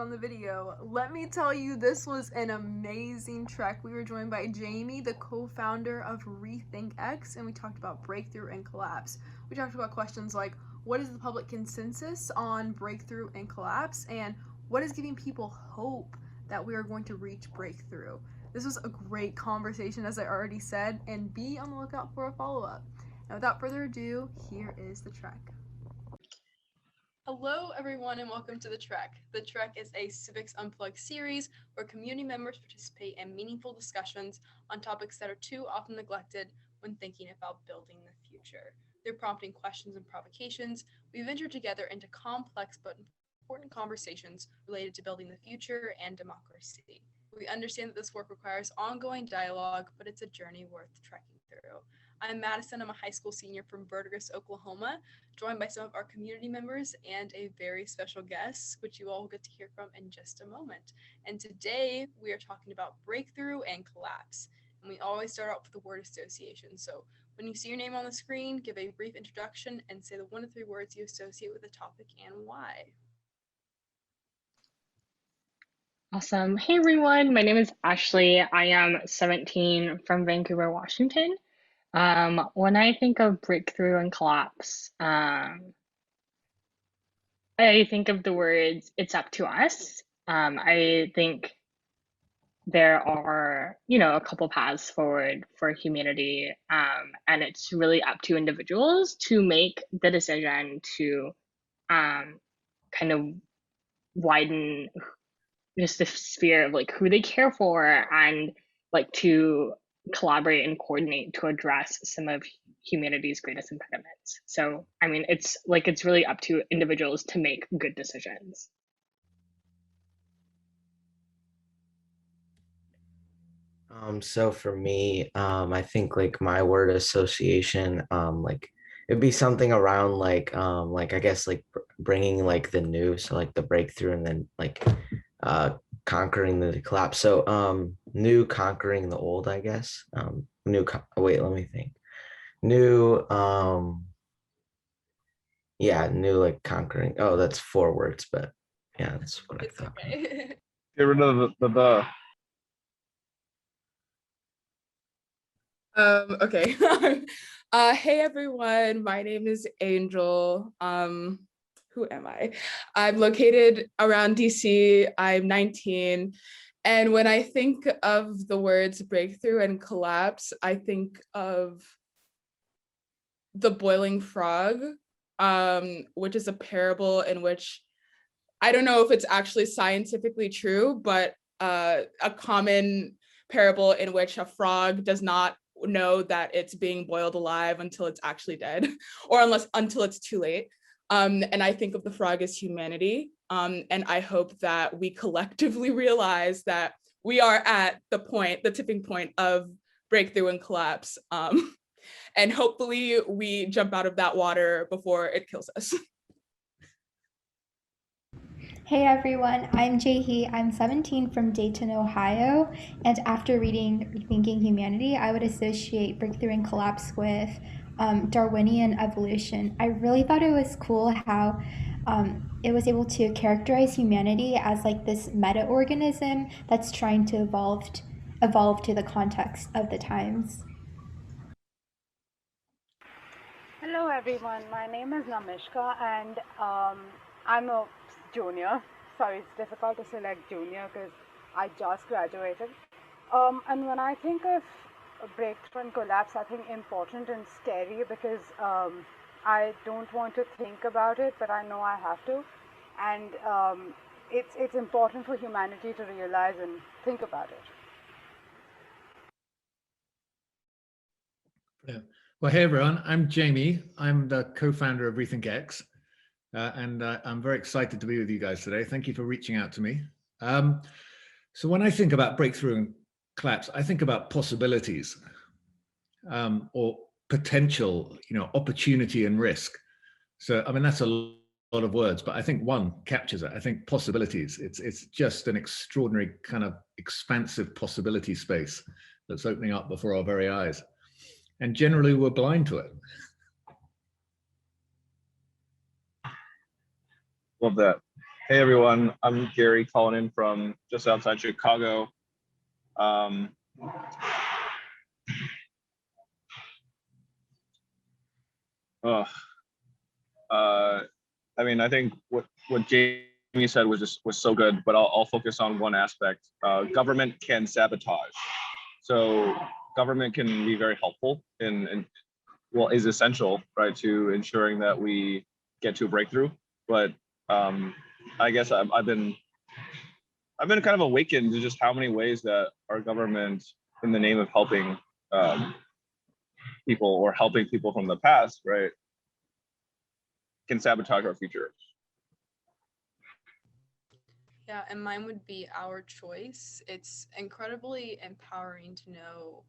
on the video. Let me tell you, this was an amazing trek. We were joined by Jamie, the co-founder of Rethink X, and we talked about breakthrough and collapse. We talked about questions like, what is the public consensus on breakthrough and collapse, and what is giving people hope that we are going to reach breakthrough? This was a great conversation, as I already said, and be on the lookout for a follow-up. Now, without further ado, here is the trek. Hello, everyone, and welcome to The Trek. The Trek is a Civics Unplugged series where community members participate in meaningful discussions on topics that are too often neglected when thinking about building the future. Through prompting questions and provocations, we venture together into complex but important conversations related to building the future and democracy. We understand that this work requires ongoing dialogue, but it's a journey worth trekking through. I'm Madison. I'm a high school senior from Verdigris, Oklahoma, joined by some of our community members and a very special guest, which you all will get to hear from in just a moment. And today we are talking about breakthrough and collapse. And we always start out with the word association. So when you see your name on the screen, give a brief introduction and say the 1 to 3 words you associate with the topic and why. Awesome. Hey everyone, my name is Ashley. I am 17 from Vancouver, Washington. When I think of breakthrough and collapse, I think of the words, it's up to us. I think there are, a couple paths forward for humanity, and it's really up to individuals to make the decision to kind of widen just the sphere of like who they care for and like to collaborate and coordinate to address some of humanity's greatest impediments. So, I mean, it's really up to individuals to make good decisions. So for me, I think like my word association, like it'd be something around like I guess like bringing like the new, so like the breakthrough, and then like conquering the collapse. So new conquering the old, I guess. Wait, let me think. New, yeah, new like conquering. Oh, that's 4 words, but yeah, that's what I thought. Okay. Get rid of the. Okay. Hey everyone, my name is Angel. Who am I? I'm located around DC. I'm 19. And when I think of the words breakthrough and collapse, I think of the boiling frog, which is a parable in which I don't know if it's actually scientifically true, but a common parable in which a frog does not know that it's being boiled alive until it's actually dead, or until it's too late. And I think of the frog as humanity. And I hope that we collectively realize that we are at the tipping point of breakthrough and collapse. And hopefully we jump out of that water before it kills us. Hey everyone, I'm Jae-Hee. I'm 17 from Dayton, Ohio, and after reading Rethinking Humanity, I would associate breakthrough and collapse with Darwinian evolution. I really thought it was cool how it was able to characterize humanity as like this meta-organism that's trying to evolve to the context of the times. Hello everyone, my name is Nameeshka, and I'm a junior. Sorry, it's difficult to select junior because I just graduated. And when I think of breakthrough and collapse, I think important and scary because I don't want to think about it, but I know I have to. And it's important for humanity to realize and think about it. Yeah. Well, hey everyone, I'm Jamie. I'm the co-founder of Rethink X. And I'm very excited to be with you guys today. Thank you for reaching out to me. So when I think about breakthrough and collapse, I think about possibilities or potential, opportunity and risk. So, I mean, that's a lot of words, but I think one captures it. I think possibilities. It's just an extraordinary kind of expansive possibility space that's opening up before our very eyes. And generally we're blind to it. Love that. Hey everyone, I'm Gary calling in from just outside Chicago. Um, oh, I mean, I think what Jamie said was so good, but I'll focus on one aspect. Government can sabotage. So government can be very helpful in well, is essential, right, to ensuring that we get to a breakthrough. But I guess I've been kind of awakened to just how many ways that our government, in the name of helping people or helping people from the past, right, can sabotage our future. Yeah, and mine would be our choice. It's incredibly empowering to know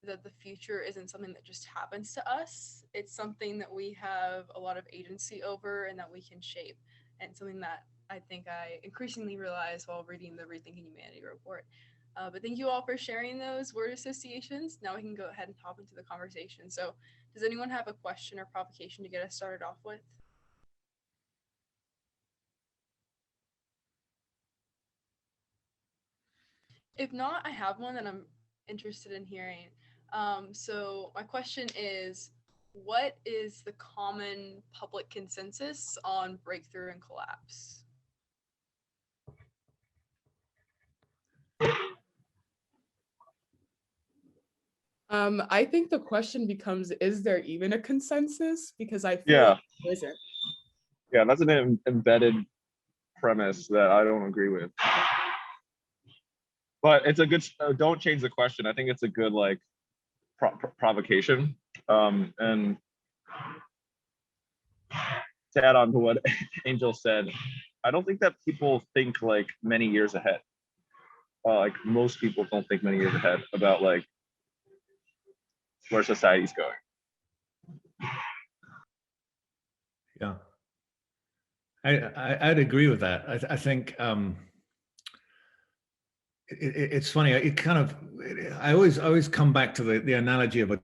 that the future isn't something that just happens to us. It's something that we have a lot of agency over and that we can shape, and something that I think I increasingly realize while reading the Rethinking Humanity report. But thank you all for sharing those word associations. Now we can go ahead and hop into the conversation. So does anyone have a question or provocation to get us started off with? If not, I have one that I'm interested in hearing. So my question is, what is the common public consensus on breakthrough and collapse? I think the question becomes, is there even a consensus? Because I feel Yeah, like there isn't. yeah, that's an embedded premise that I don't agree with. But it's a good. Don't change the question. I think it's a good like provocation. And to add on to what Angel said, I don't think that people think like many years ahead. Like most people don't think many years ahead about like where society's going. Yeah, I'd agree with that. I think it's funny. It kind of I always come back to the analogy of a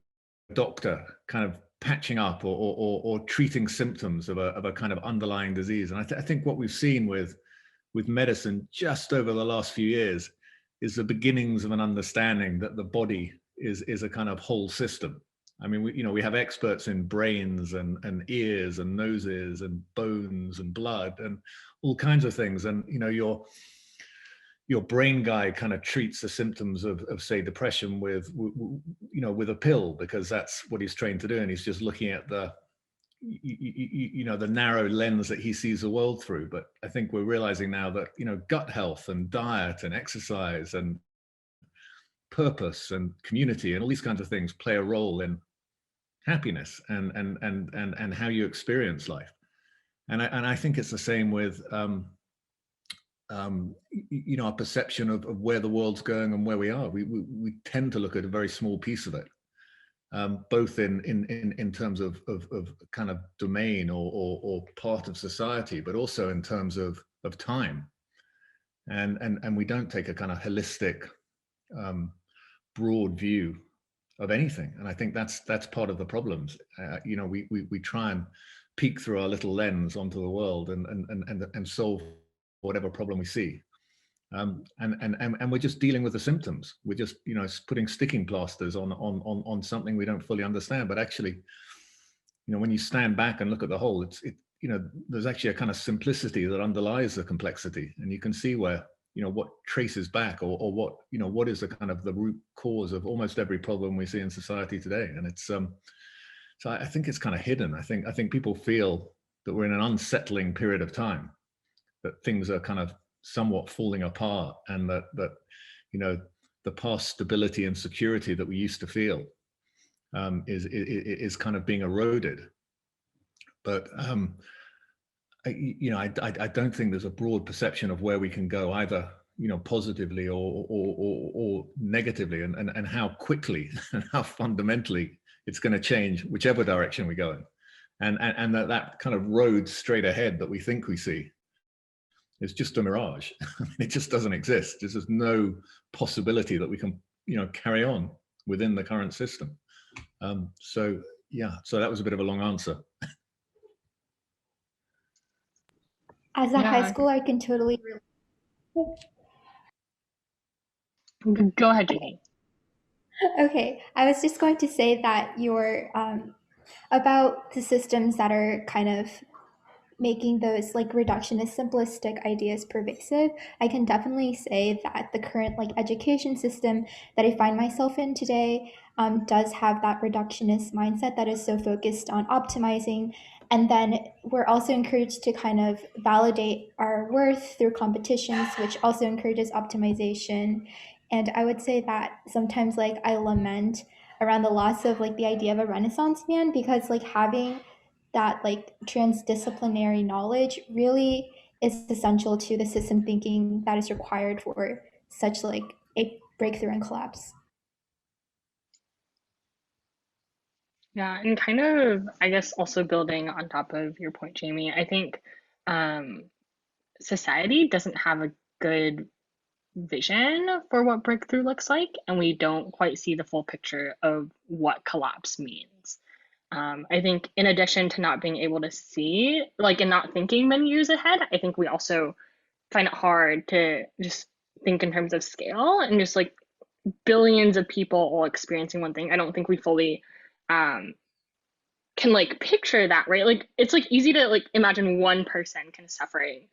doctor kind of patching up or treating symptoms of a kind of underlying disease. And I think what we've seen with medicine just over the last few years is the beginnings of an understanding that the body is a kind of whole system. I mean, we have experts in brains and ears and noses and bones and blood and all kinds of things. And your brain guy kind of treats the symptoms of say depression with a pill, because that's what he's trained to do, and he's just looking at the the narrow lens that he sees the world through. But I think we're realizing now that gut health and diet and exercise and purpose and community and all these kinds of things play a role in happiness and how you experience life. And I think it's the same with our perception of where the world's going and where we are. We tend to look at a very small piece of it, both in terms of kind of domain or part of society, but also in terms of time. And we don't take a kind of holistic, broad view of anything. And I think that's part of the problems. We try and peek through our little lens onto the world and solve whatever problem we see. And we're just dealing with the symptoms. We're just putting sticking plasters on something we don't fully understand. But actually, when you stand back and look at the whole, there's actually a kind of simplicity that underlies the complexity, and you can see where what traces back or what is the kind of the root cause of almost every problem we see in society today. And it's so I think it's kind of hidden. I think people feel that we're in an unsettling period of time, that things are kind of somewhat falling apart, and that the past stability and security that we used to feel is kind of being eroded. But I don't think there's a broad perception of where we can go, either positively or negatively, and how quickly and how fundamentally it's going to change whichever direction we go in, and that kind of road straight ahead that we think we see is just a mirage. It just doesn't exist. There's just no possibility that we can carry on within the current system. So that was a bit of a long answer. As a high Yeah, schooler, I can totally relate. go ahead, Jae-Hee. Okay, I was just going to say that your about the systems that are kind of making those like reductionist simplistic ideas pervasive. I can definitely say that the current like education system that I find myself in today does have that reductionist mindset that is so focused on optimizing. And then we're also encouraged to kind of validate our worth through competitions, which also encourages optimization. And I would say that sometimes like I lament around the loss of like the idea of a renaissance man, because like having that like transdisciplinary knowledge really is essential to the system thinking that is required for such like a breakthrough and collapse. Yeah, and kind of, I guess, also building on top of your point, Jamie, I think um, society doesn't have a good vision for what breakthrough looks like, and we don't quite see the full picture of what collapse means. I think in addition to not being able to see, like, and not thinking many years ahead, I think we also find it hard to just think in terms of scale and just like billions of people all experiencing one thing. I don't think we fully um, can like picture that, right? Like it's like easy to like imagine one person kind of suffering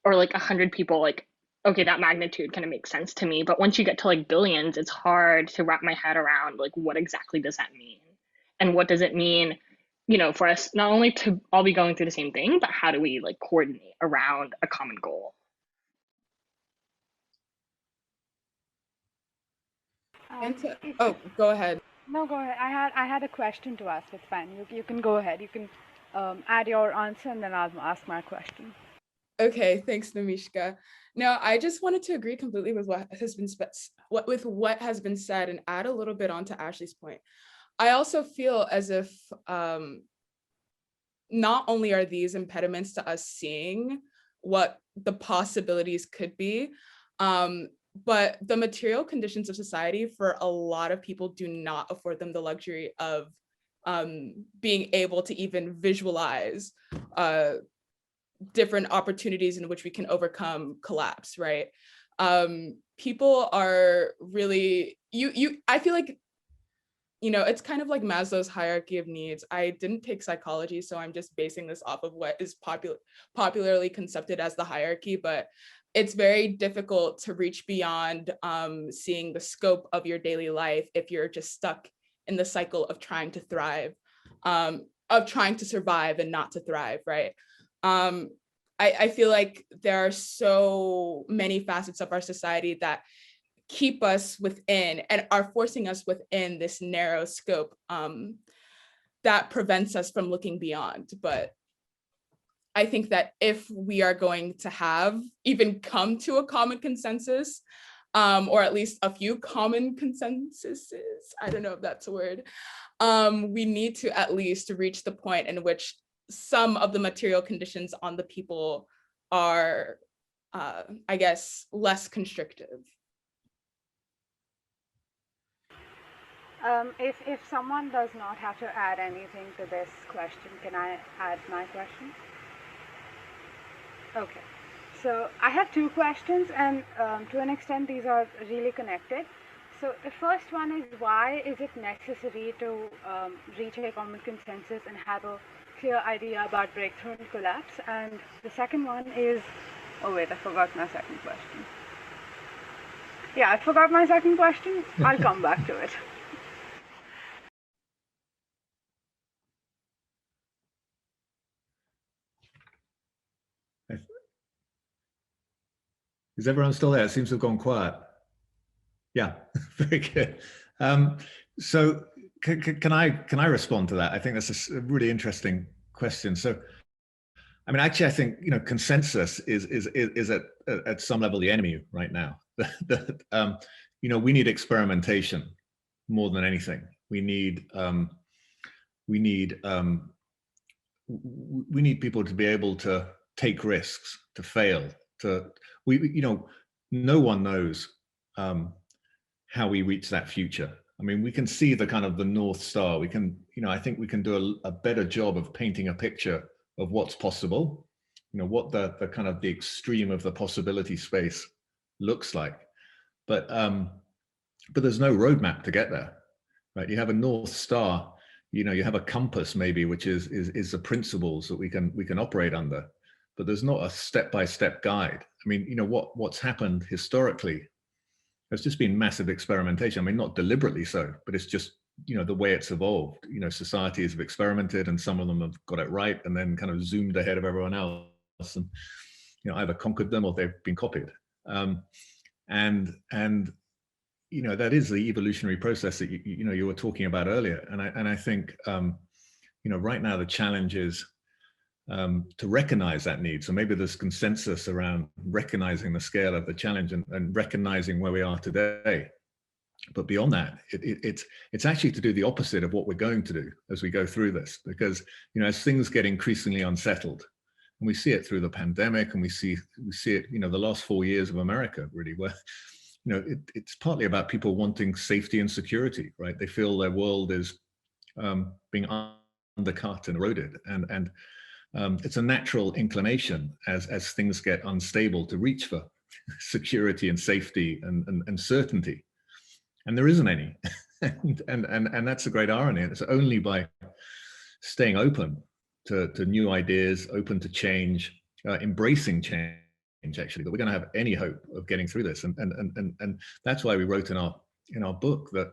or like 100 people, like, okay, that magnitude kind of makes sense to me. But once you get to like billions, it's hard to wrap my head around like what exactly does that mean? And what does it mean, for us not only to all be going through the same thing, but how do we like coordinate around a common goal? And If oh, go ahead. no, go ahead. I had a question to ask. It's fine. You can go ahead. You can add your answer and then I'll ask my question. Okay, thanks, Nameeshka. Now, I just wanted to agree completely with what has been said and add a little bit onto Ashley's point. I also feel as if not only are these impediments to us seeing what the possibilities could be, but the material conditions of society for a lot of people do not afford them the luxury of being able to even visualize different opportunities in which we can overcome collapse, right? People are really, I feel like, it's kind of like Maslow's hierarchy of needs. I didn't take psychology, so I'm just basing this off of what is popularly concepted as the hierarchy, but it's very difficult to reach beyond seeing the scope of your daily life if you're just stuck in the cycle of trying to thrive, of trying to survive and not to thrive, right? I feel like there are so many facets of our society that keep us within and are forcing us within this narrow scope that prevents us from looking beyond. But I think that if we are going to even come to a common consensus, or at least a few common consensuses, I don't know if that's a word, we need to at least reach the point in which some of the material conditions on the people are, I guess, less constrictive. If someone does not have to add anything to this question, can I add my question? Okay. So I have two questions, and to an extent, these are really connected. So the first one is, why is it necessary to reach a common consensus and have a clear idea about breakthrough and collapse? And the second one is, oh wait, I forgot my second question. Yeah, I forgot my second question. I'll come back to it. Is everyone still there? It seems to have gone quiet. Yeah, very good. So can I respond to that? I think that's a really interesting question. So, I mean, actually, I think consensus is at some level the enemy right now. We need experimentation more than anything. We need people to be able to take risks, to fail. No one knows how we reach that future. I mean, we can see the kind of the North Star. I think we can do a better job of painting a picture of what's possible, what the kind of the extreme of the possibility space looks like. But there's no roadmap to get there, right? You have a North Star, you have a compass maybe, which is the principles that we can operate under, but there's not a step-by-step guide. I mean, what's happened historically has just been massive experimentation. I mean, not deliberately so, but it's just, the way it's evolved. Societies have experimented, and some of them have got it right and then kind of zoomed ahead of everyone else, and either conquered them or they've been copied. And that is the evolutionary process that you were talking about earlier. And I think right now the challenge is to recognize that need. So maybe there's consensus around recognizing the scale of the challenge and recognizing where we are today. But beyond that, it's actually to do the opposite of what we're going to do as we go through this, because as things get increasingly unsettled, and we see it through the pandemic, and we see it the last 4 years of America really, where it's partly about people wanting safety and security, right? They feel their world is being undercut and eroded, and it's a natural inclination as things get unstable to reach for security and safety and certainty. And there isn't any. and that's a great irony. It's only by staying open to new ideas, open to change, embracing change, actually, that we're going to have any hope of getting through this. And that's why we wrote in our book that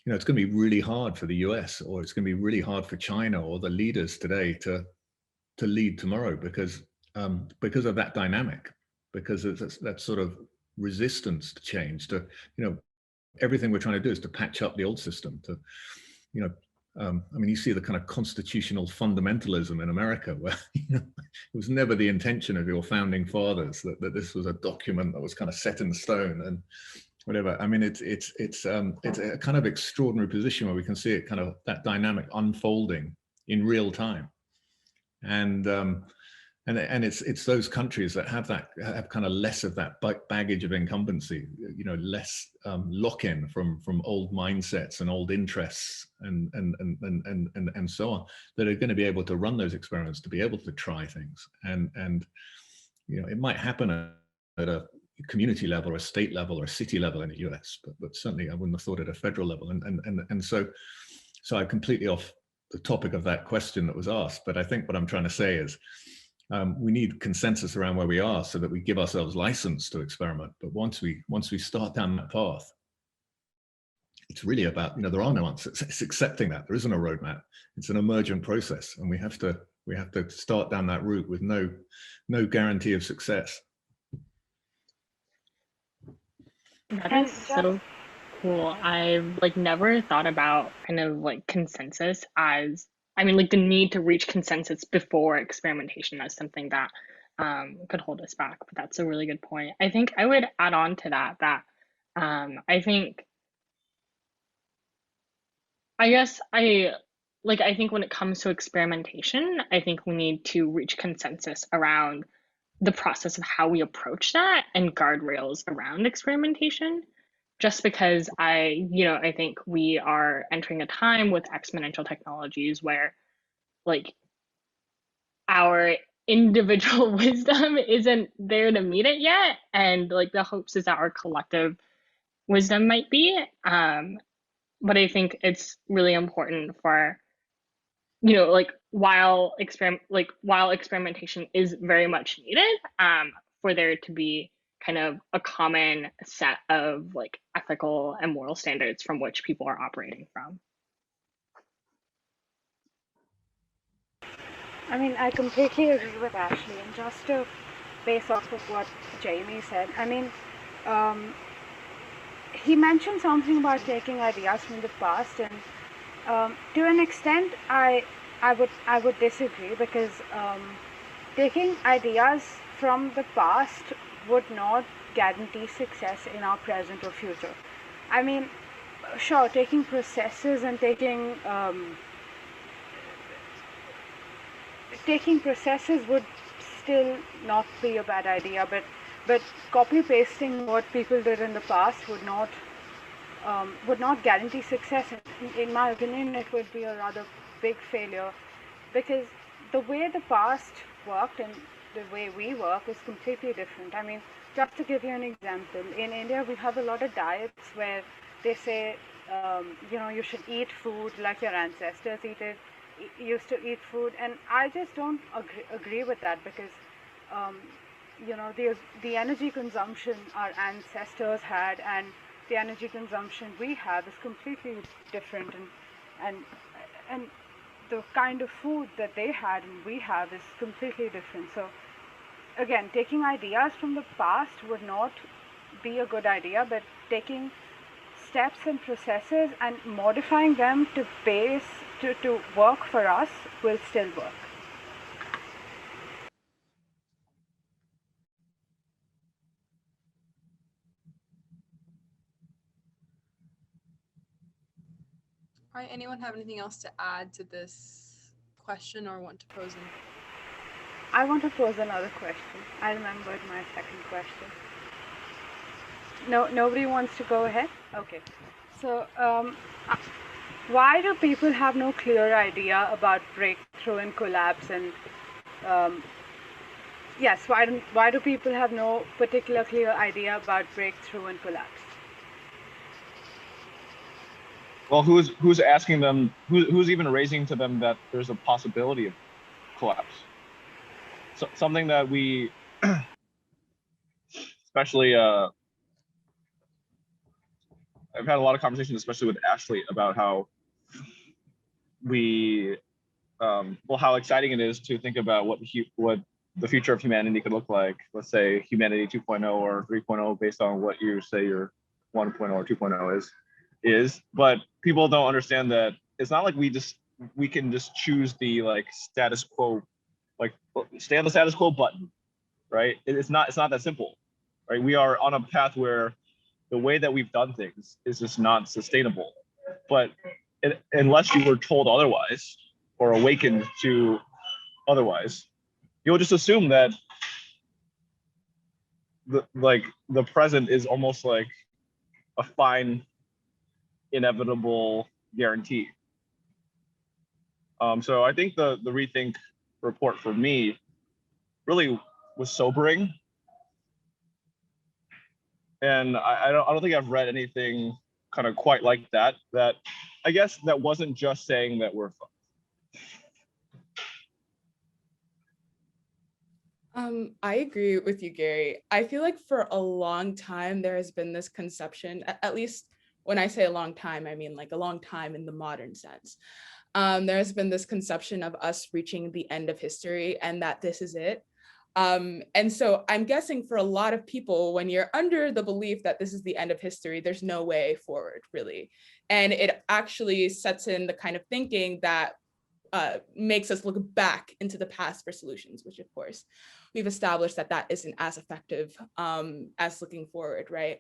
it's going to be really hard for the US, or it's going to be really hard for China or the leaders today to lead tomorrow, because of that dynamic, because it's that sort of resistance to change, to everything we're trying to do is to patch up the old system, to I mean, you see the kind of constitutional fundamentalism in America, where it was never the intention of your founding fathers that this was a document that was kind of set in stone and whatever. I mean, it's a kind of extraordinary position where we can see it kind of that dynamic unfolding in real time, and it's those countries that have kind of less of that baggage of incumbency, less lock-in from old mindsets and old interests and so on, that are going to be able to run those experiments, to be able to try things, and it might happen at a community level or a state level or a city level in the US, but certainly I wouldn't have thought at a federal level, and so I'm completely off the topic of that question that was asked, but I think what I'm trying to say is, we need consensus around where we are so that we give ourselves license to experiment. But once we start down that path, it's really about, there are no answers. It's accepting that there isn't a roadmap. It's an emergent process, and we have to start down that route with no guarantee of success. That is so cool. I've never thought about kind of consensus as, I mean, the need to reach consensus before experimentation as something that could hold us back. But that's a really good point. I think I would add on to that I think when it comes to experimentation, I think we need to reach consensus around the process of how we approach that and guardrails around experimentation. Just because I think we are entering a time with exponential technologies where our individual wisdom isn't there to meet it yet, and the hopes is that our collective wisdom might be. But I think it's really important for while experimentation is very much needed, for there to be kind of a common set of ethical and moral standards from which people are operating from. I mean, I completely agree with Ashley, and just to base off of what Jamie said, I mean, he mentioned something about taking ideas from the past, and to an extent, I would disagree, because taking ideas from the past would not guarantee success in our present or future. I mean, sure, taking processes and taking processes would still not be a bad idea, but copy pasting what people did in the past would not guarantee success. In my opinion, it would be a rather big failure, because the way the past worked and the way we work is completely different. I mean, just to give you an example, in India we have a lot of diets where they say, you should eat food like your ancestors used to eat food, and I just don't agree with that, because the energy consumption our ancestors had and the energy consumption we have is completely different, and the kind of food that they had and we have is completely different. So again, taking ideas from the past would not be a good idea, but taking steps and processes and modifying them to work for us will still work. All right, anyone have anything else to add to this question or want to pose an? I want to pose another question. I remembered my second question. No, nobody wants to go ahead? Okay. So, why do people have no clear idea about breakthrough and collapse? And yes, why do people have no particular clear idea about breakthrough and collapse? Well, who's asking them? Who's even raising to them that there's a possibility of collapse? So, something that we, especially, I've had a lot of conversations, especially with Ashley, about how how exciting it is to think about what the future of humanity could look like. Let's say humanity 2.0 or 3.0, based on what you say your 1.0 or 2.0 is. But people don't understand that it's not like we can just choose the status quo, stay on the status quo button, right? It's not that simple, right? We are on a path where the way that we've done things is just not sustainable. But unless you were told otherwise or awakened to otherwise, you'll just assume that the present is almost like a fine, inevitable guarantee. So I think the Rethink report for me really was sobering, and I don't think I've read anything kind of quite like that. That I guess that wasn't just saying that we're fucked. I agree with you, Gary. I feel like for a long time there has been this conception, at least when I say a long time, I mean like a long time in the modern sense. There has been this conception of us reaching the end of history and that this is it. And so I'm guessing for a lot of people, when you're under the belief that this is the end of history, there's no way forward, really. And it actually sets in the kind of thinking that makes us look back into the past for solutions, which of course we've established that that isn't as effective as looking forward, right?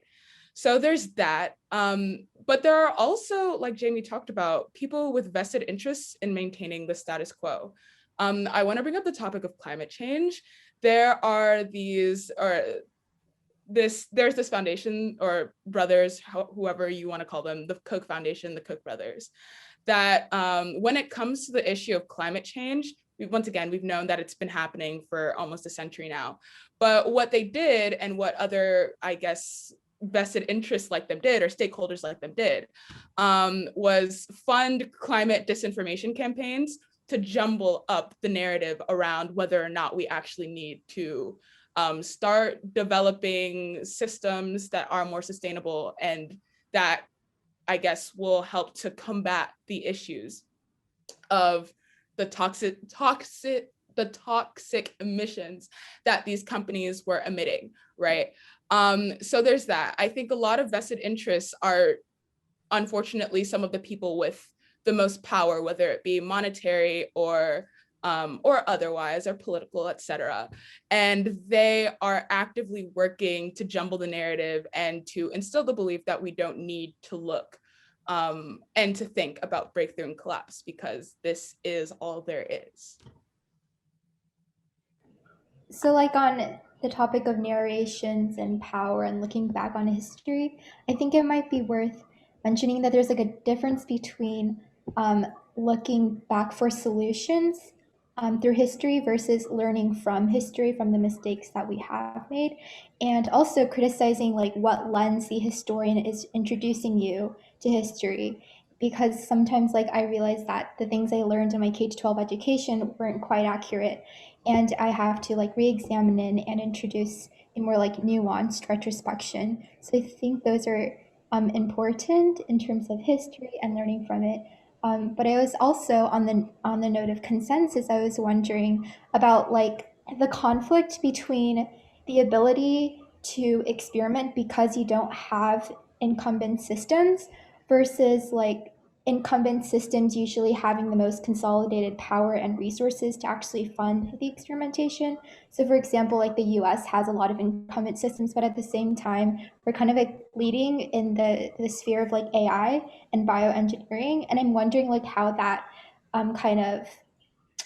So there's that. But there are also, like Jamie talked about, people with vested interests in maintaining the status quo. I want to bring up the topic of climate change. There are these, there's this foundation or brothers, whoever you want to call them, the Koch Foundation, the Koch brothers, that when it comes to the issue of climate change, once again, we've known that it's been happening for almost a century now. But what they did and what other, I guess, vested interests like them did, or stakeholders like them did, was fund climate disinformation campaigns to jumble up the narrative around whether or not we actually need to start developing systems that are more sustainable and that, I guess, will help to combat the issues of the toxic emissions that these companies were emitting, right? So there's that. I think a lot of vested interests are, unfortunately, some of the people with the most power, whether it be monetary or otherwise, or political, etc. And they are actively working to jumble the narrative and to instill the belief that we don't need to look and to think about breakthrough and collapse because this is all there is. So like on the topic of narrations and power and looking back on history, I think it might be worth mentioning that there's like a difference between looking back for solutions through history versus learning from history, from the mistakes that we have made, and also criticizing like what lens the historian is introducing you to history. Because sometimes like I realize that the things I learned in my K-12 education weren't quite accurate, and I have to like re-examine and introduce a more like nuanced retrospection. So I think those are important in terms of history and learning from it. But I was also on the note of consensus. I was wondering about like the conflict between the ability to experiment because you don't have incumbent systems versus like incumbent systems usually having the most consolidated power and resources to actually fund the experimentation. So for example, like the US has a lot of incumbent systems, but at the same time, we're kind of like leading in the sphere of like AI and bioengineering. And I'm wondering like how that kind of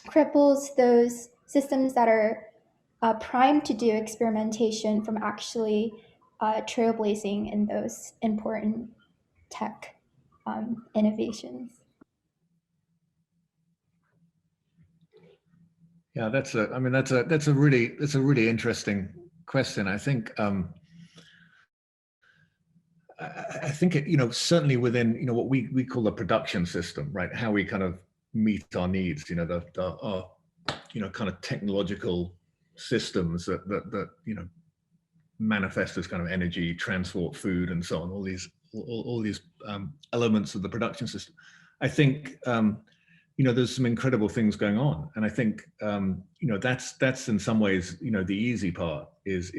cripples those systems that are primed to do experimentation from actually trailblazing in those important tech innovations. Yeah, I mean, that's a really interesting question. I think certainly within what we call the production system, right? How we kind of meet our needs, our kind of technological systems that manifest as kind of energy, transport, food, and so on. All these elements of the production system. I think there's some incredible things going on, and I think that's in some ways the easy part is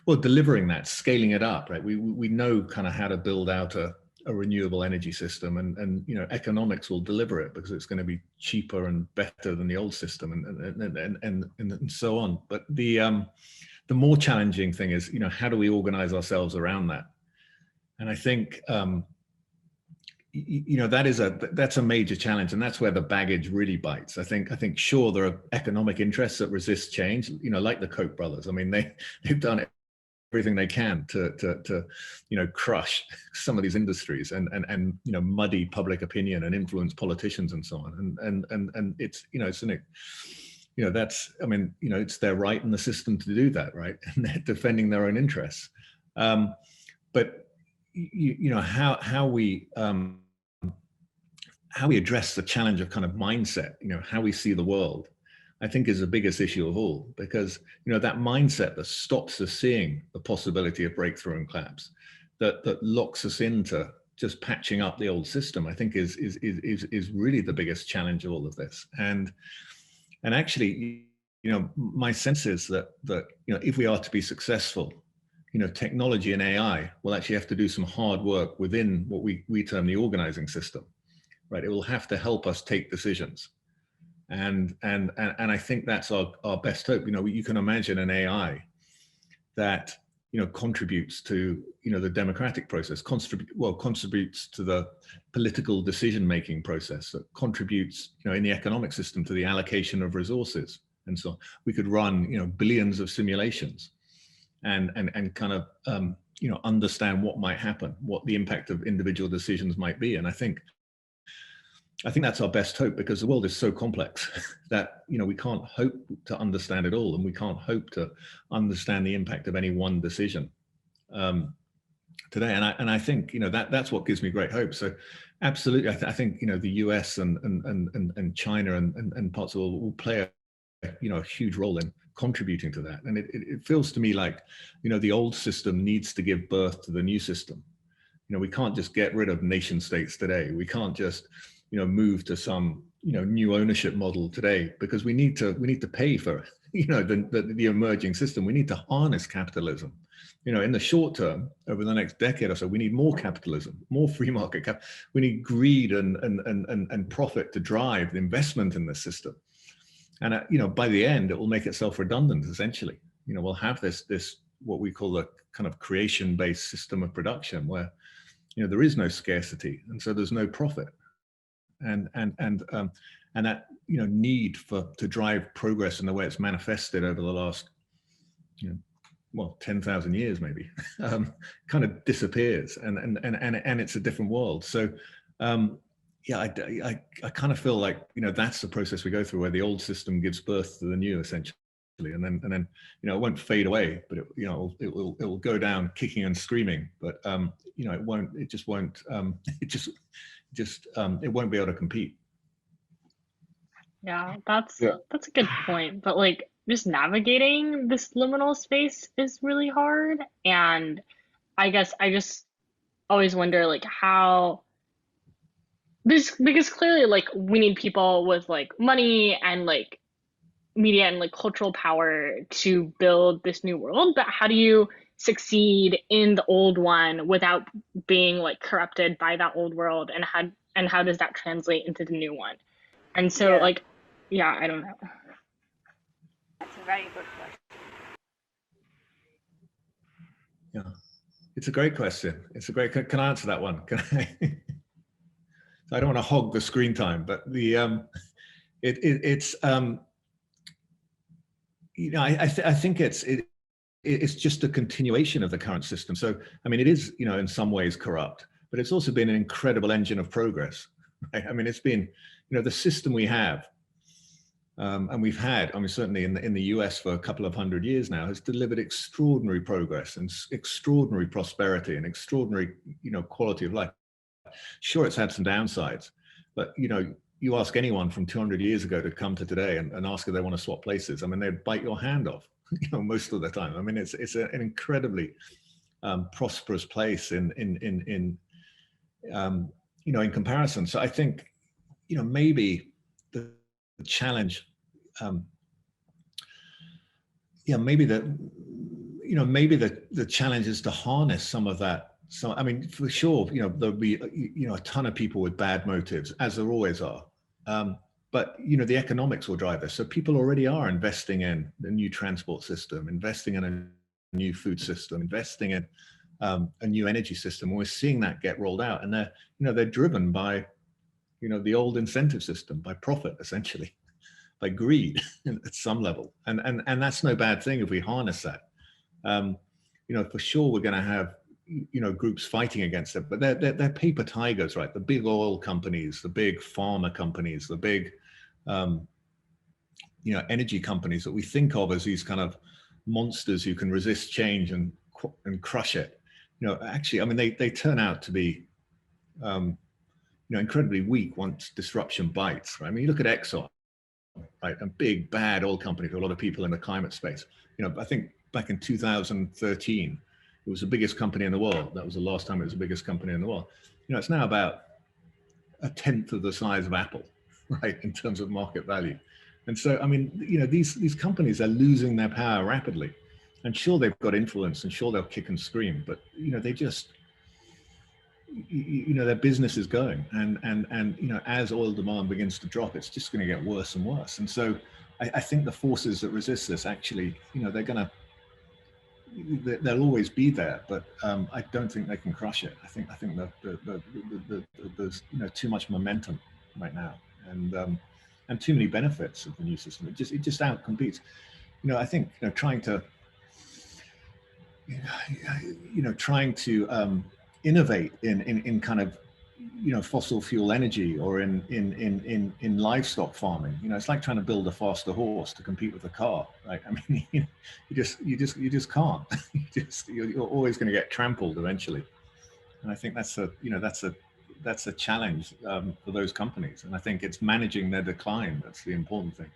delivering that, scaling it up, right? We know kind of how to build out a renewable energy system, and economics will deliver it because it's going to be cheaper and better than the old system, and so on. But the more challenging thing is how do we organize ourselves around that? And I think that's a major challenge, and that's where the baggage really bites. I think sure, there are economic interests that resist change, like the Koch brothers. I mean, they've done everything they can to crush some of these industries and muddy public opinion and influence politicians and so on. And it's that's, I mean, it's their right in the system to do that, right? And they're defending their own interests. But how we address the challenge of kind of mindset, how we see the world, I think is the biggest issue of all, because that mindset that stops us seeing the possibility of breakthrough and collapse, that locks us into just patching up the old system, I think is really the biggest challenge of all of this. And actually, my sense is that if we are to be successful, technology and AI will actually have to do some hard work within what we term the organizing system, right? It will have to help us take decisions. And I think that's our best hope. You can imagine an AI that contributes to the democratic process, contributes to the political decision-making process, that contributes in the economic system to the allocation of resources, and so on. We could run billions of simulations and kind of understand what might happen, what the impact of individual decisions might be. And I think that's our best hope, because the world is so complex that we can't hope to understand it all, and we can't hope to understand the impact of any one decision today. And I think that's what gives me great hope. So absolutely, I think the US and China and parts of the world will play a huge role in contributing to that. And it feels to me like the old system needs to give birth to the new system. We can't just get rid of nation states today. We can't just move to some new ownership model today, because we need to pay for the emerging system. We need to harness capitalism. In the short term, over the next decade or so, we need more capitalism, more free market cap. We need greed and profit to drive the investment in the system. And by the end, it will make itself redundant. Essentially, we'll have this what we call a kind of creation-based system of production, where there is no scarcity, and so there's no profit. And that need to drive progress in the way it's manifested over the last 10,000 years maybe kind of disappears, and it's a different world. So yeah, I kind of feel like, you know, that's the process we go through, where the old system gives birth to the new, essentially, and then you know, it won't fade away, but it will go down kicking and screaming, but you know, it just won't it won't be able to compete. Yeah, that's a good point. But like just navigating this liminal space is really hard. And I guess I just always wonder like how there's because clearly like we need people with like money and like media and like cultural power to build this new world, but how do you succeed in the old one without being like corrupted by that old world, and how does that translate into the new one? And so Yeah, like yeah, I don't know. that's a very good question. Yeah, it's a great question. It's a great. Can I answer that one? Can I? I don't want to hog the screen time, but the it's you know, I think it's just a continuation of the current system. So I mean, it is, you know, in some ways corrupt, but it's also been an incredible engine of progress. Right? I mean, it's been, you know, the system we have, and we've had, I mean, certainly in the US for a couple of 100 years now, has delivered extraordinary progress and extraordinary prosperity and extraordinary, you know, quality of life. Sure, it's had some downsides, but you know, you ask anyone from 200 years ago to come to today and ask if they want to swap places. I mean, they'd bite your hand off, you know, most of the time. I mean, it's an incredibly prosperous place in you know, in comparison. So I think, you know, maybe the challenge, yeah, maybe the challenge is to harness some of that. So, I mean, for sure, you know, there'll be, you know, a ton of people with bad motives, as there always are. But, you know, the economics will drive this. So people already are investing in the new transport system, investing in a new food system, investing in a new energy system. We're seeing that get rolled out, and they're, you know, they're driven by, you know, the old incentive system, by profit, essentially, by greed at some level. And that's no bad thing if we harness that. You know, for sure, we're going to have, you know, groups fighting against it, but they're paper tigers, right? The big oil companies, the big pharma companies, the big, you know, energy companies that we think of as these kind of monsters who can resist change and crush it. You know, actually, I mean, they turn out to be, you know, incredibly weak once disruption bites. Right? I mean, you look at Exxon, right? A big bad oil company for a lot of people in the climate space. You know, I think back in 2013. It was the biggest company in the world. That was the last time it was the biggest company in the world. You know, it's now about a tenth of the size of Apple, right, in terms of market value. And so, I mean, you know, these companies are losing their power rapidly. And sure, they've got influence, and sure, they'll kick and scream, but you know, they just, you know, their business is going, and you know, as oil demand begins to drop, it's just going to get worse and worse. And so, I think the forces that resist this actually, you know, they'll always be there, but I don't think they can crush it. I think there's, you know, too much momentum right now, and too many benefits of the new system. It just outcompetes. You know, I think, you know, trying to innovate in kind of, you know, fossil fuel energy or in livestock farming. You know, it's like trying to build a faster horse to compete with a car, right? I mean, you know, you just can't. You're always going to get trampled eventually. And I think that's a challenge for those companies. And I think it's managing their decline that's the important thing.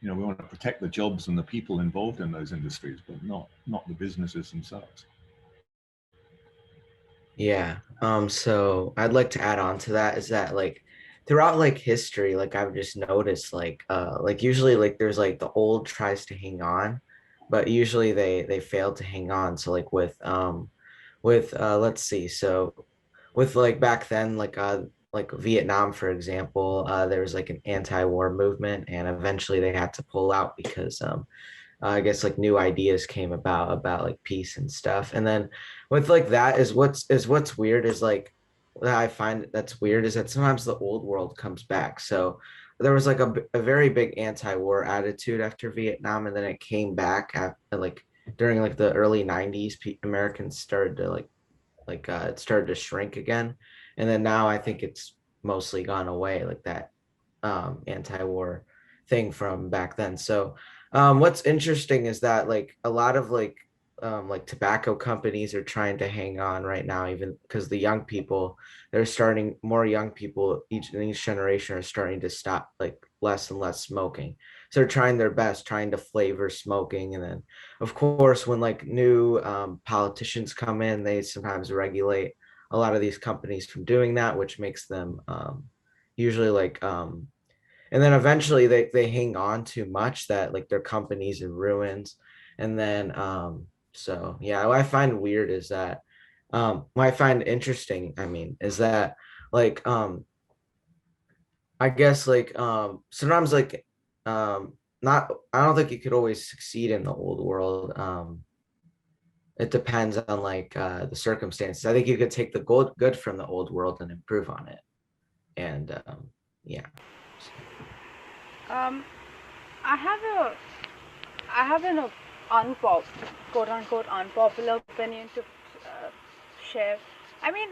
You know, we want to protect the jobs and the people involved in those industries, but not the businesses themselves. Yeah. So I'd like to add on to that is that like throughout like history, like I've just noticed like usually like there's like the old tries to hang on, but usually they fail to hang on. So like with let's see, so with like back then like Vietnam, for example, there was like an anti-war movement, and eventually they had to pull out because I guess like new ideas came about like peace and stuff. And then with like that is what's weird is like that I find that's weird is that sometimes the old world comes back. So there was like a very big anti-war attitude after Vietnam, and then it came back after, like during like the early 90s. Americans started to it started to shrink again, and then now I think it's mostly gone away, like that anti-war thing from back then. So what's interesting is that like a lot of like tobacco companies are trying to hang on right now, even because the young people, they're starting, more young people in each generation are starting to stop like less and less smoking. So they're trying their best, trying to flavor smoking. And then of course, when like new politicians come in, they sometimes regulate a lot of these companies from doing that, which makes them usually like and then eventually they hang on too much that like their companies in ruins. And then so yeah, what I find weird is that what I find interesting, I mean, is that like I guess like sometimes like not, I don't think you could always succeed in the old world. It depends on like the circumstances. I think you could take the good from the old world and improve on it. And yeah. Um, I have a I have an quote unquote unpopular opinion to share. I mean,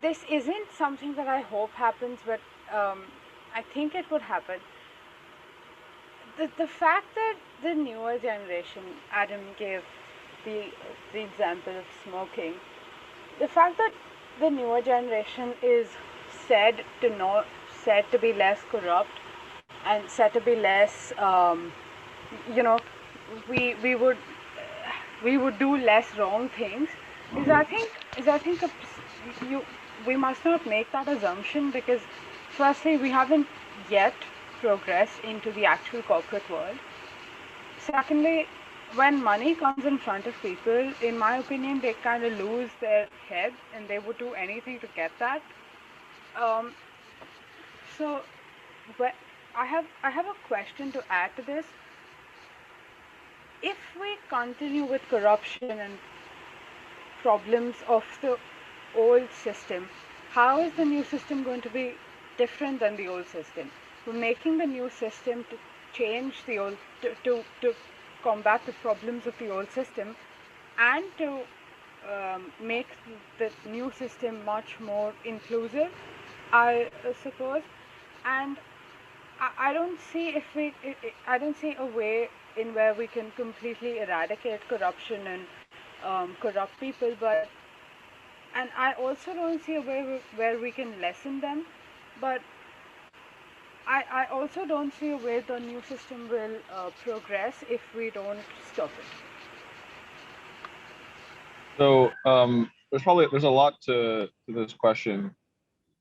this isn't something that I hope happens, but I think it would happen. The fact that the newer generation, Adam gave the example of smoking, the fact that the newer generation is said to be less corrupt and said to be less, you know, we would do less wrong things. I think we must not make that assumption, because firstly, we haven't yet progressed into the actual corporate world. Secondly, when money comes in front of people, in my opinion, they kind of lose their head and they would do anything to get that. So, but I have a question to add to this. If we continue with corruption and problems of the old system, how is the new system going to be different than the old system? We're making the new system to change the old, to combat the problems of the old system, and to make the new system much more inclusive, I suppose. And I don't see I don't see a way in where we can completely eradicate corruption and corrupt people, and I also don't see a way where we can lessen them, but I also don't see a way the new system will progress if we don't stop it. So there's a lot to this question,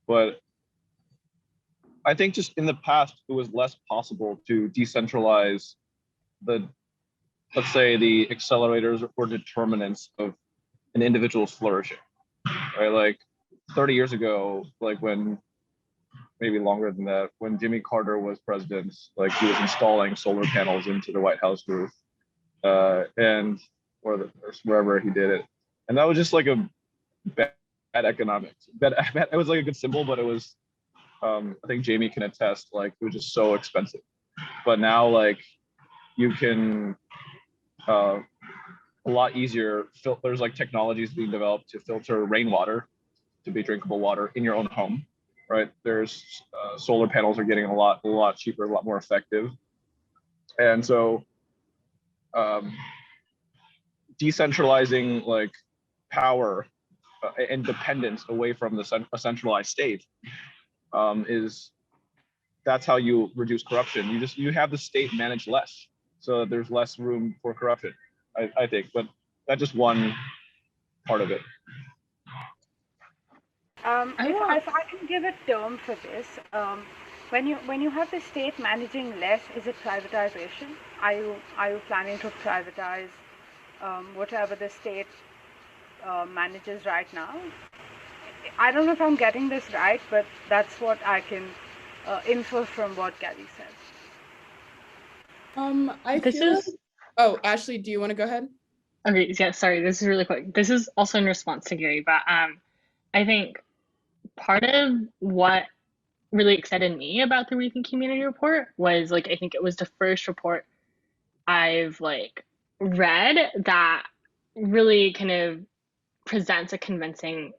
but I think just in the past it was less possible to decentralize the, let's say, the accelerators or determinants of an individual's flourishing, right? Like 30 years ago, like when, maybe longer than that, when Jimmy Carter was president, like he was installing solar panels into the White House roof, and or wherever he did it, and that was just like a bad economics. It was like a good symbol, but it was, I think Jamie can attest, like it was just so expensive. But now, like you can a lot easier there's like technologies being developed to filter rainwater to be drinkable water in your own home, right? There's solar panels are getting a lot cheaper, a lot more effective, and so decentralizing like power and dependence away from a centralized state that's how you reduce corruption. You have the state manage less, so there's less room for corruption, I think. But that's just one part of it. If I can give a term for this, when you have the state managing less, is it privatization? Are you planning to privatize whatever the state manages right now? I don't know if I'm getting this right, but that's what I can infer from what Gary said. Oh, Ashley, do you want to go ahead? Okay, yeah, sorry, this is really quick. This is also in response to Gary, but I think part of what really excited me about the Rethink Community Report was, like, I think it was the first report I've like read that really kind of presents a convincing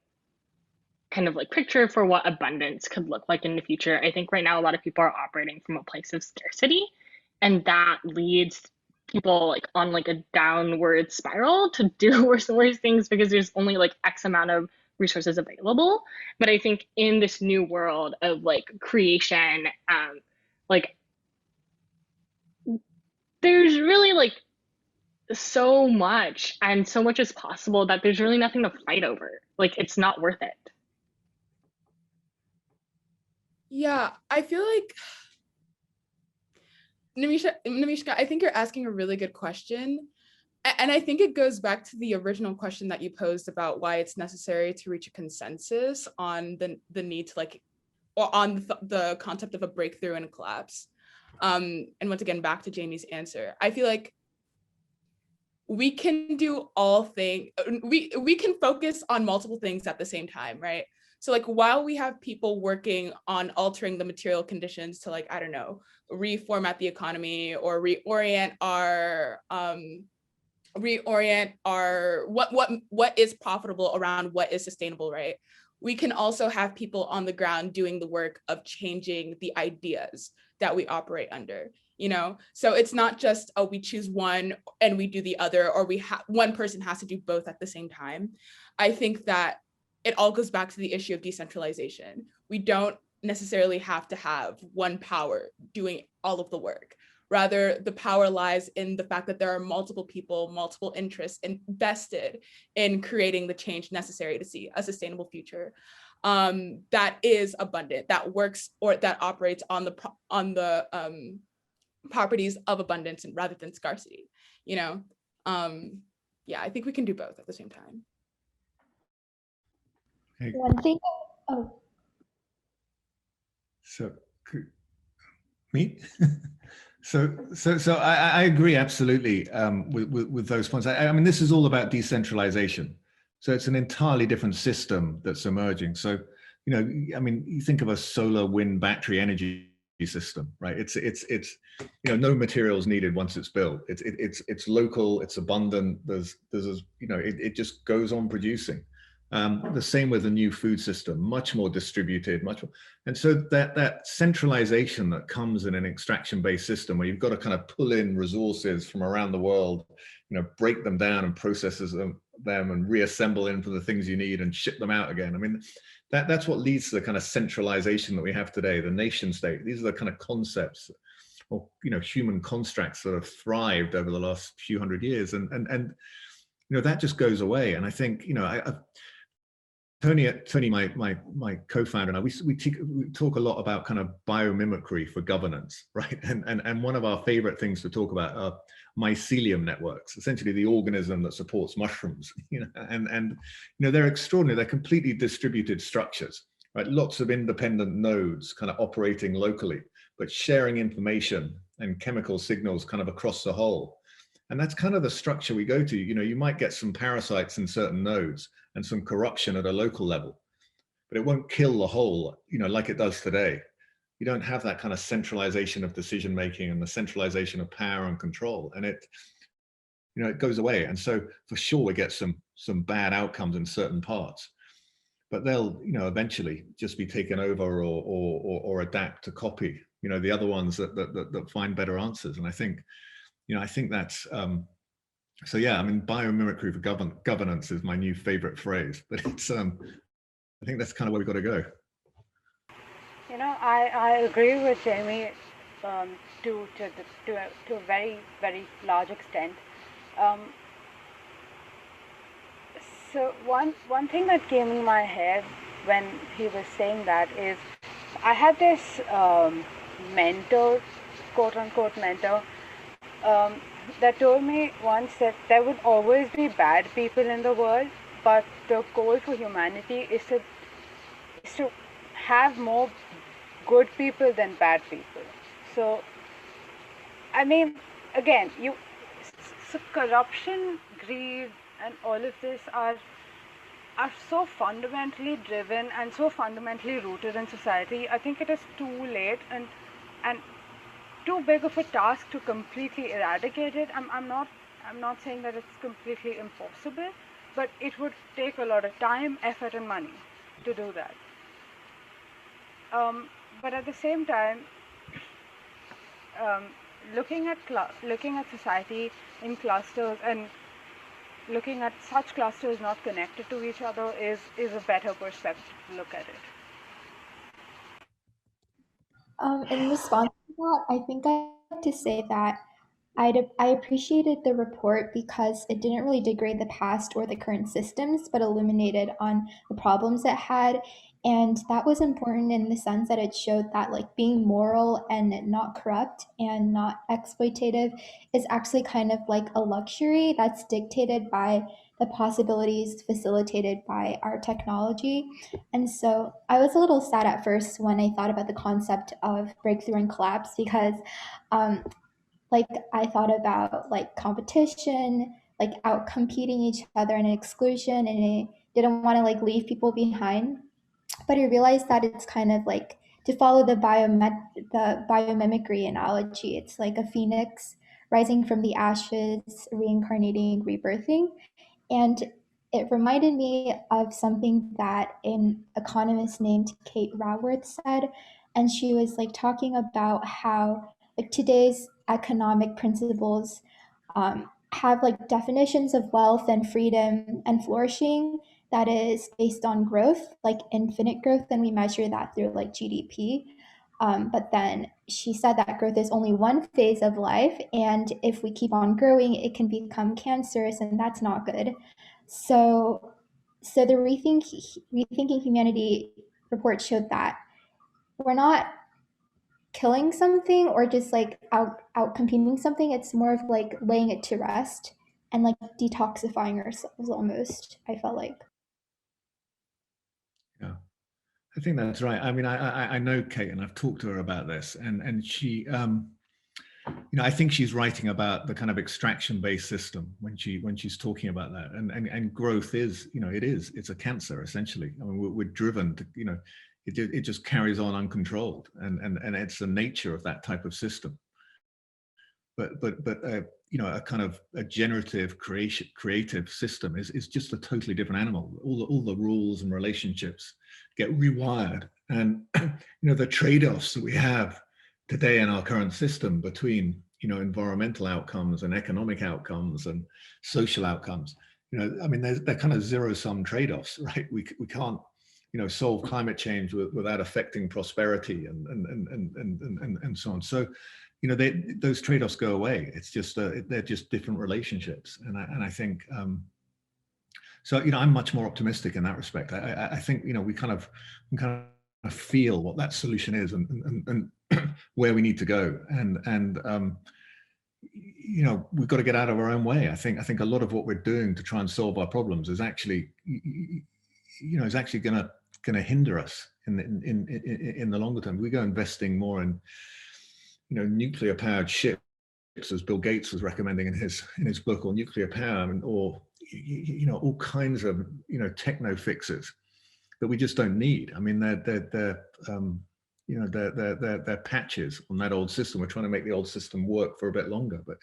kind of like picture for what abundance could look like in the future. I think right now a lot of people are operating from a place of scarcity, and that leads people like on like a downward spiral to do worse and worse things because there's only like X amount of resources available. But I think in this new world of like creation, like there's really like so much and so much is possible that there's really nothing to fight over. Like it's not worth it. Yeah, I feel like Nameeshka, I think you're asking a really good question. And I think it goes back to the original question that you posed about why it's necessary to reach a consensus on the need to like, or on the concept of a breakthrough and a collapse. And once again, back to Jamie's answer, I feel like we can do all things, we can focus on multiple things at the same time, right? So like while we have people working on altering the material conditions to like, I don't know, reformat the economy or reorient our what is profitable around what is sustainable, right? We can also have people on the ground doing the work of changing the ideas that we operate under, you know? So it's not just, oh, we choose one and we do the other, or one person has to do both at the same time. I think that it all goes back to the issue of decentralization. We don't necessarily have to have one power doing all of the work. Rather, the power lies in the fact that there are multiple people, multiple interests invested in creating the change necessary to see a sustainable future that is abundant, that works or that operates on the properties of abundance and rather than scarcity. You know, yeah, I think we can do both at the same time. Hey. One thing. Oh. So, me? So I agree absolutely with those points. I mean, this is all about decentralization. So it's an entirely different system that's emerging. So, you know, I mean, you think of a solar, wind, battery energy system, right? It's you know, no materials needed once it's built. It's local, it's abundant. There's you know, it just goes on producing. The same with the new food system, much more distributed, much more. And so that centralization that comes in an extraction-based system where you've got to kind of pull in resources from around the world, you know, break them down and processes them and reassemble into the things you need and ship them out again. I mean, that's what leads to the kind of centralization that we have today, the nation state. These are the kind of concepts or, you know, human constructs that have thrived over the last few hundred years. And you know, that just goes away. And I think, you know, Tony, my co-founder, and I, we talk a lot about kind of biomimicry for governance, right? And one of our favorite things to talk about are Mycelium Networks, essentially the organism that supports mushrooms, you know, and you know, they're extraordinary. They're completely distributed structures, right? Lots of independent nodes kind of operating locally, but sharing information and chemical signals kind of across the whole. And that's kind of the structure we go to. You know, you might get some parasites in certain nodes and some corruption at a local level, but it won't kill the whole, you know, like it does today. You don't have that kind of centralization of decision making and the centralization of power and control, and it, you know, it goes away. And so for sure we get some bad outcomes in certain parts, but they'll, you know, eventually just be taken over or adapt to copy, you know, the other ones that find better answers. And I think, you know, I think that's so yeah, I mean, biomimicry for governance is my new favorite phrase, but it's I think that's kind of where we've got to go. You know, I agree with Jamie to a very, very large extent. So one thing that came in my head when he was saying that is, I had this mentor, quote unquote mentor, that told me once that there would always be bad people in the world, but the goal for humanity is to have more good people than bad people. So, I mean, again, so corruption, greed, and all of this are so fundamentally driven and so fundamentally rooted in society. I think it is too late and too big of a task to completely eradicate it. I'm not saying that it's completely impossible, but it would take a lot of time, effort, and money. to do that. But at the same time, looking at society in clusters and looking at such clusters not connected to each other is a better perspective to look at it. In response to that, I think I'd like to say that I appreciated the report because it didn't really degrade the past or the current systems, but illuminated on the problems it had. And that was important in the sense that it showed that like being moral and not corrupt and not exploitative is actually kind of like a luxury that's dictated by the possibilities facilitated by our technology. And so I was a little sad at first when I thought about the concept of breakthrough and collapse because like I thought about like competition, like out competing each other and exclusion, and I didn't want to like leave people behind. But I realized that it's kind of like to follow the biomimicry analogy. It's like a phoenix rising from the ashes, reincarnating, rebirthing. And it reminded me of something that an economist named Kate Raworth said. And she was like talking about how like today's economic principles have like definitions of wealth and freedom and flourishing that is based on growth, like infinite growth, and we measure that through like GDP. But then she said that growth is only one phase of life, and if we keep on growing, it can become cancerous, and that's not good. So, the Rethinking Humanity report showed that we're not killing something or just like out competing something. It's more of like laying it to rest and like detoxifying ourselves almost. I felt like. Yeah, I think that's right. I mean, I know Kate, and I've talked to her about this, and she, I think she's writing about the kind of extraction-based system when she's talking about that, and growth is, it's a cancer essentially. I mean, we're driven to, it just carries on uncontrolled, and it's the nature of that type of system. But a kind of a generative creative system is just a totally different animal. All the rules and relationships get rewired, and the trade-offs that we have today in our current system between environmental outcomes and economic outcomes and social outcomes, I mean, they're kind of zero-sum trade-offs, right? We can't solve climate change without affecting prosperity and so on. So those trade-offs go away. It's just they're just different relationships, and I think so. I'm much more optimistic in that respect. I think we kind of feel what that solution is and where we need to go, and we've got to get out of our own way. I think a lot of what we're doing to try and solve our problems is actually going to hinder us in the longer term. We go investing more in nuclear powered ships, as Bill Gates was recommending in his book on nuclear power, or all kinds of techno fixes that we just don't need. I mean, they're patches on that old system. We're trying to make the old system work for a bit longer, but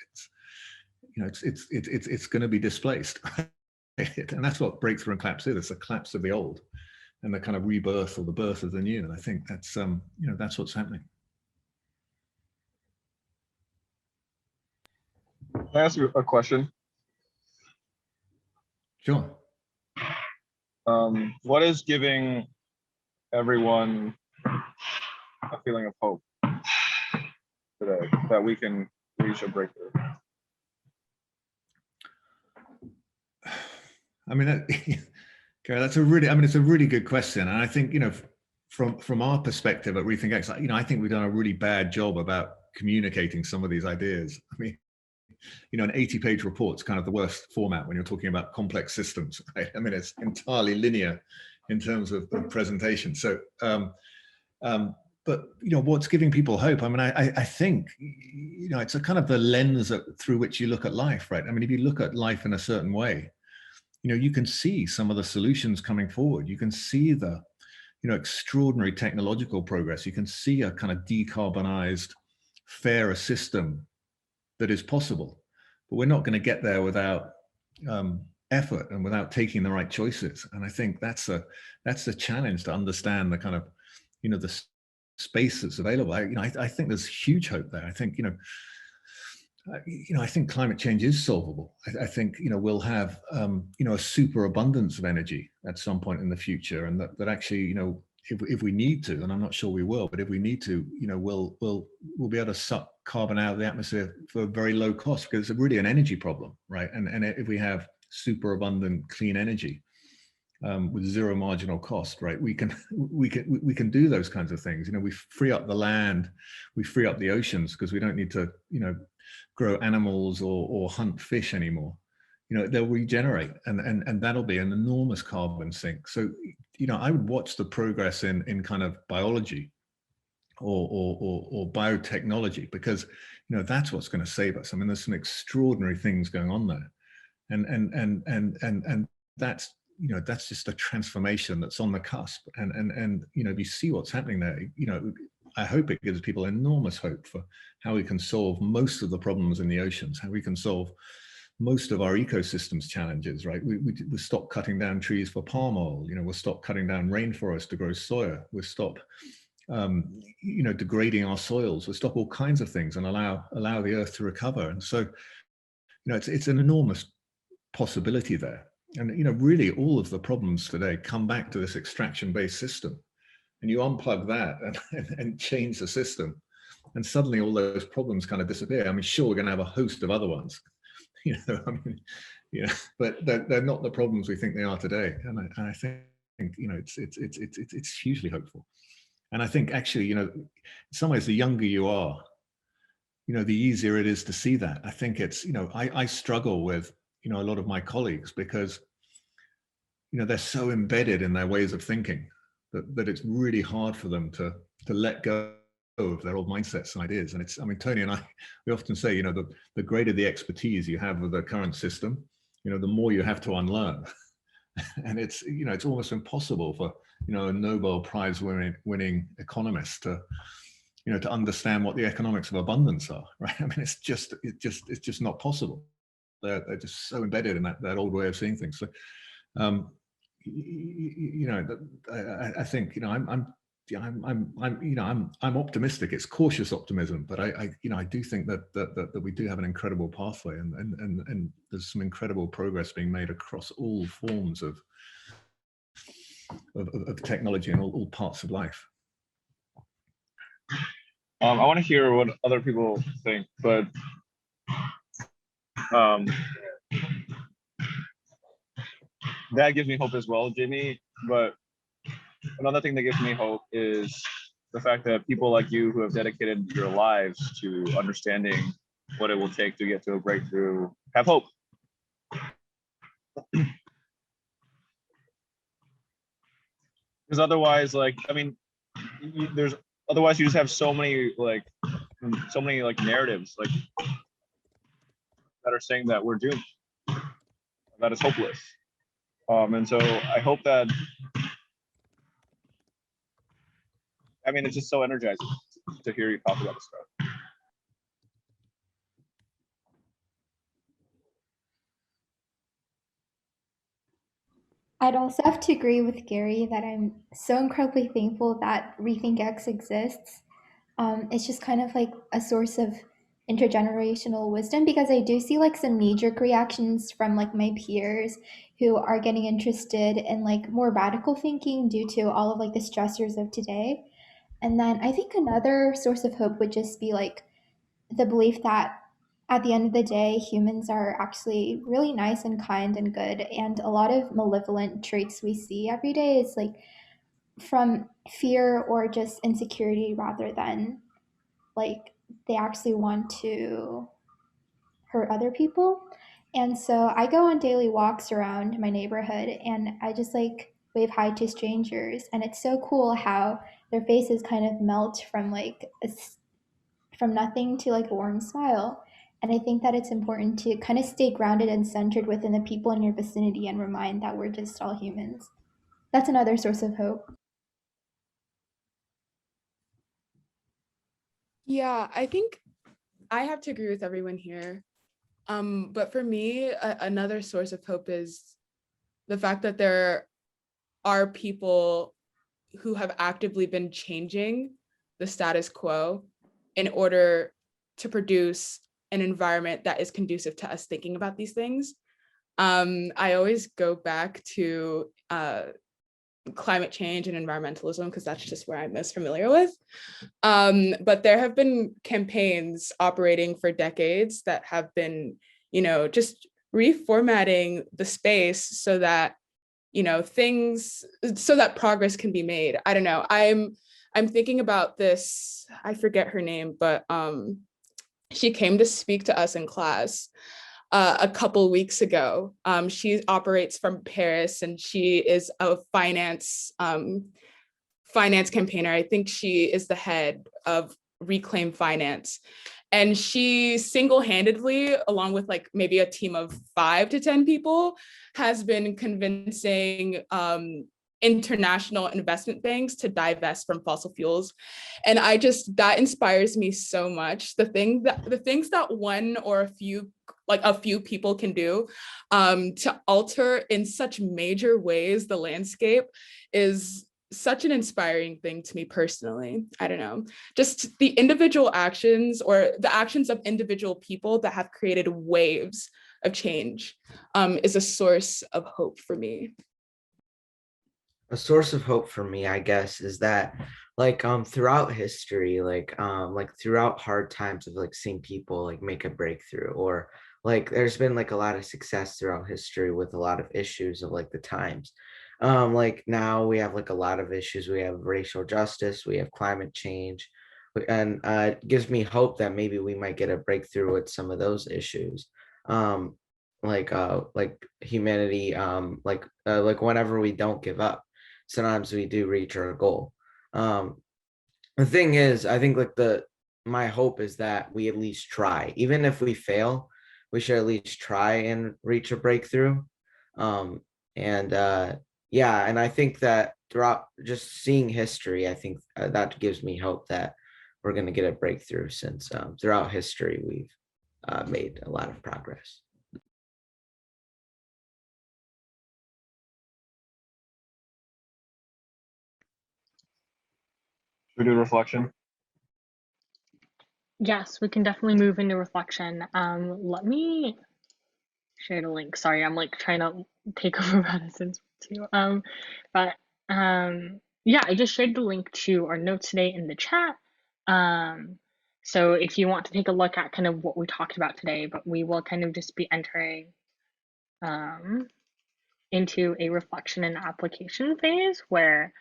it's going to be displaced. And that's what breakthrough and collapse is. It's a collapse of the old and the kind of rebirth or the birth of the new. And I think that's that's what's happening. Can I ask you a question? Sure. What is giving everyone a feeling of hope today that we can reach a breakthrough? I mean, Gary, it's a really good question. And I think, from our perspective at Rethink X, I think we've done a really bad job about communicating some of these ideas. I mean, an 80-page report's kind of the worst format when you're talking about complex systems, right? I mean, it's entirely linear in terms of the presentation. So, but what's giving people hope? I mean, I think it's a kind of the lens through which you look at life, right? I mean, if you look at life in a certain way, you can see some of the solutions coming forward. You can see the extraordinary technological progress. You can see a kind of decarbonized, fairer system that is possible, but we're not going to get there without effort and without taking the right choices. And I think that's the challenge, to understand the kind of, the space that's available. I think there's huge hope there. I think, I think climate change is solvable. I think, we'll have, a superabundance of energy at some point in the future, and that actually, if we need to, and I'm not sure we will, but if we need to, we'll be able to suck carbon out of the atmosphere for very low cost, because it's really an energy problem, right? And if we have superabundant clean energy with zero marginal cost, right, we can do those kinds of things. We free up the land, we free up the oceans, because we don't need to, grow animals or hunt fish anymore. They'll regenerate, and that'll be an enormous carbon sink. So, I would watch the progress in kind of biology or biotechnology, because, that's what's going to save us. I mean, there's some extraordinary things going on there, and that's, that's just a transformation that's on the cusp. And if you see what's happening there, I hope it gives people enormous hope for how we can solve most of the problems in the oceans, how we can solve most of our ecosystems challenges, right? We stop cutting down trees for palm oil, we'll stop cutting down rainforest to grow soya, we'll stop, degrading our soils, we'll stop all kinds of things and allow the earth to recover. And so, it's an enormous possibility there. And, really all of the problems today come back to this extraction-based system. And you unplug that and change the system, and suddenly all those problems kind of disappear. I mean, sure, we're going to have a host of other ones, but they're not the problems we think they are today. And I think, it's hugely hopeful. And I think actually, in some ways, the younger you are, the easier it is to see that. I think it's, I struggle with, a lot of my colleagues, because, they're so embedded in their ways of thinking that it's really hard for them to let go of their old mindsets and ideas. And I mean, Tony and I, we often say, the greater the expertise you have with the current system, the more you have to unlearn. And it's, it's almost impossible for, a Nobel Prize winning economist to, to understand what the economics of abundance are, right? I mean, it's just not possible. They're just so embedded in that old way of seeing things. So, I think, I'm optimistic. It's cautious optimism, but I do think that we do have an incredible pathway, and there's some incredible progress being made across all forms of technology and all parts of life. I want to hear what other people think, but that gives me hope as well, Jimmy. But another thing that gives me hope is the fact that people like you, who have dedicated your lives to understanding what it will take to get to a breakthrough, have hope. Because otherwise, otherwise you just have so many narratives that are saying that we're doomed, that it's hopeless. And so I hope that, it's just so energizing to hear you talk about this stuff. I'd also have to agree with Gary that I'm so incredibly thankful that Rethink X exists. It's just kind of like a source of intergenerational wisdom, because I do see like some knee-jerk reactions from like my peers who are getting interested in like more radical thinking due to all of like the stressors of today. And then I think another source of hope would just be like the belief that at the end of the day, humans are actually really nice and kind and good. And a lot of malevolent traits we see every day is like from fear or just insecurity, rather than like they actually want to hurt other people. And so I go on daily walks around my neighborhood, and I just like wave hi to strangers. And it's so cool how their faces kind of melt from like from nothing to like a warm smile. And I think that it's important to kind of stay grounded and centered within the people in your vicinity and remind that we're just all humans. That's another source of hope. Yeah, I think I have to agree with everyone here. But for me, another source of hope is the fact that there are people who have actively been changing the status quo in order to produce an environment that is conducive to us thinking about these things. I always go back to climate change and environmentalism because that's just where I'm most familiar with. But there have been campaigns operating for decades that have been, just reformatting the space so that, so that progress can be made. I don't know. I'm thinking about this, I forget her name, but she came to speak to us in class a couple weeks ago. She operates from Paris and she is a finance campaigner. I think she is the head of Reclaim Finance. And she single-handedly, along with like maybe a team of 5 to 10 people, has been convincing international investment banks to divest from fossil fuels. And that inspires me so much. The things that one or a few people can do to alter in such major ways the landscape is such an inspiring thing to me personally. I don't know, just the individual actions or the actions of individual people that have created waves of change is a source of hope for me. A source of hope for me, I guess, is that throughout history, throughout hard times of like seeing people like make a breakthrough, or like there's been like a lot of success throughout history with a lot of issues of like the times. Like now we have like a lot of issues. We have racial justice, we have climate change, and it gives me hope that maybe we might get a breakthrough with some of those issues. Like humanity, like whenever we don't give up, sometimes we do reach our goal. The thing is, I think like my hope is that we at least try. Even if we fail, we should at least try and reach a breakthrough. Yeah, and I think that throughout just seeing history, I think that gives me hope that we're going to get a breakthrough, since throughout history we've made a lot of progress. Should we do reflection? Yes, we can definitely move into reflection. Let me share the link. Sorry, I'm like trying to take over Madison's too. Yeah, I just shared the link to our notes today in the chat. So if you want to take a look at kind of what we talked about today, but we will kind of just be entering into a reflection and application phase where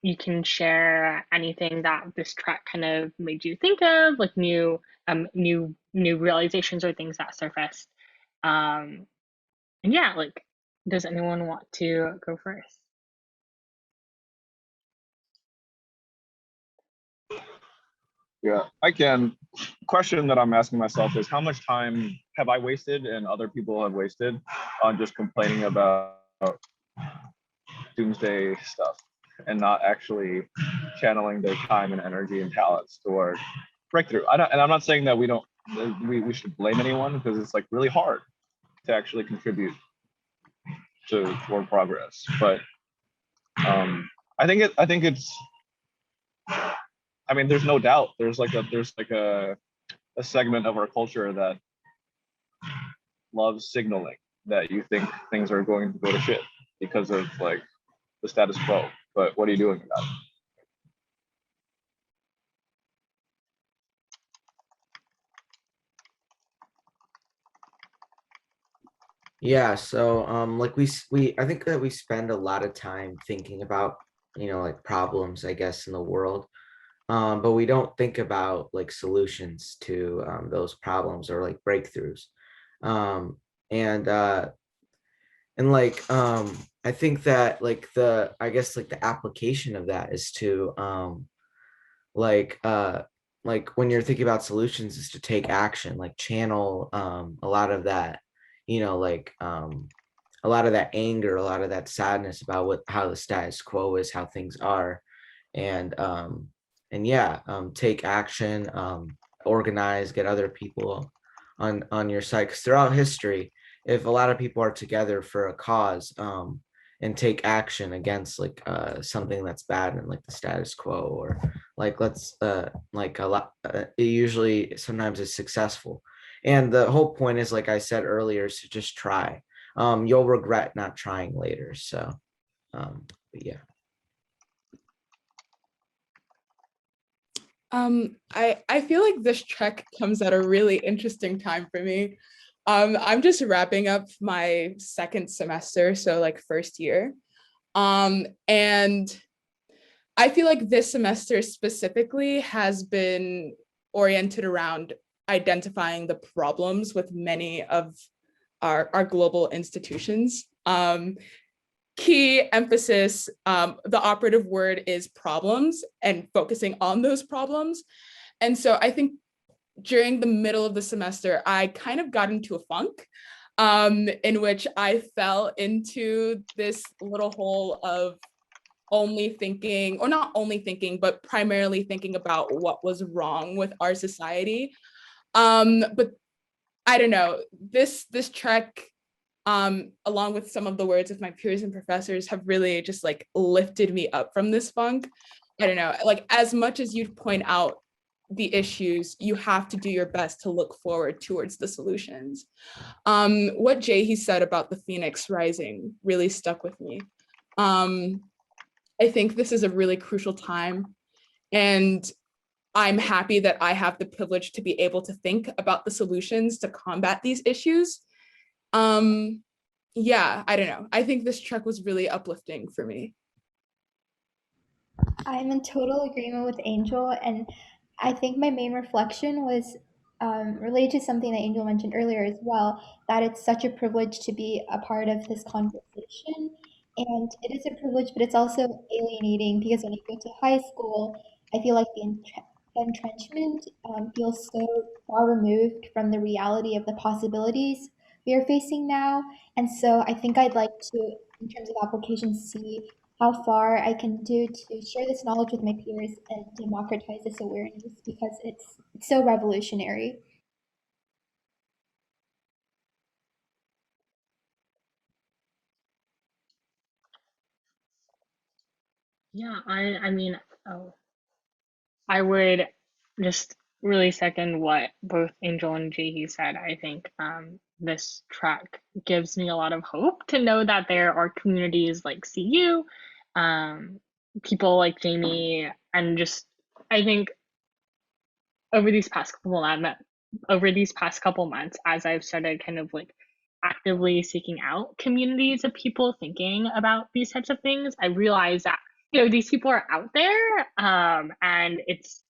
you can share anything that this track kind of made you think of, like new realizations or things that surfaced. And yeah, like, does anyone want to go first? Yeah, I can. Question that I'm asking myself is, how much time have I wasted and other people have wasted on just complaining about doomsday stuff and not actually channeling their time and energy and talents toward breakthrough? And I'm not saying that we should blame anyone, because it's like really hard to actually contribute toward progress. But I think it's. I mean, there's no doubt. There's like a segment of our culture that loves signaling that you think things are going to go to shit because of like the status quo. But what are you doing about it? Yeah, so like I think that we spend a lot of time thinking about, like problems, I guess, in the world. But we don't think about like solutions to those problems, or like breakthroughs. Um, and I think that like the application of that is to like when you're thinking about solutions, is to take action, like channel a lot of that, a lot of that anger, a lot of that sadness about how the status quo is, how things are, and yeah, take action, organize, get other people on your side, because throughout history, if a lot of people are together for a cause, and take action against like something that's bad and like the status quo, or like let's like a lot, it usually sometimes is successful. And the whole point is, like I said earlier, is to just try. You'll regret not trying later. So but yeah. I feel like this trek comes at a really interesting time for me. I'm just wrapping up my second semester, so like first year. And I feel like this semester specifically has been oriented around identifying the problems with many of our global institutions. Key emphasis, the operative word is problems and focusing on those problems. And so I think during the middle of the semester, I kind of got into a funk in which I fell into this little hole of only thinking, or not only thinking, but primarily thinking about what was wrong with our society. But I don't know, this trek, along with some of the words of my peers and professors, have really just like lifted me up from this funk. I don't know, like as much as you point out the issues, you have to do your best to look forward towards the solutions. What Jae-Hee said about the phoenix rising really stuck with me. I think this is a really crucial time, and I'm happy that I have the privilege to be able to think about the solutions to combat these issues. Yeah, I don't know. I think this trek was really uplifting for me. I'm in total agreement with Angel, and I think my main reflection was related to something that Angel mentioned earlier as well, that it's such a privilege to be a part of this conversation. And it is a privilege, but it's also alienating because when you go to high school, I feel like the entrenchment feels so far removed from the reality of the possibilities we are facing now. And so I think I'd like to, in terms of applications, see how far I can do to share this knowledge with my peers and democratize this awareness, because it's so revolutionary. Yeah, I mean, oh, I would just really second what both Angel and Jae-Hee said. I think this track gives me a lot of hope to know that there are communities like CU, people like Jamie, and just I think over these past couple months, as I've started kind of like actively seeking out communities of people thinking about these types of things, I realize that these people are out there, and it's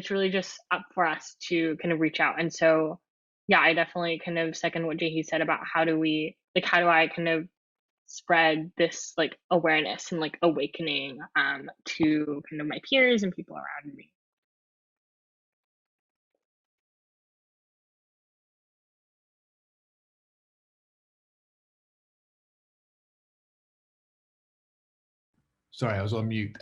really just up for us to kind of reach out. And so yeah, I definitely kind of second what Jae said about how do I kind of spread this like awareness and like awakening to kind of my peers and people around me. Sorry, I was on mute.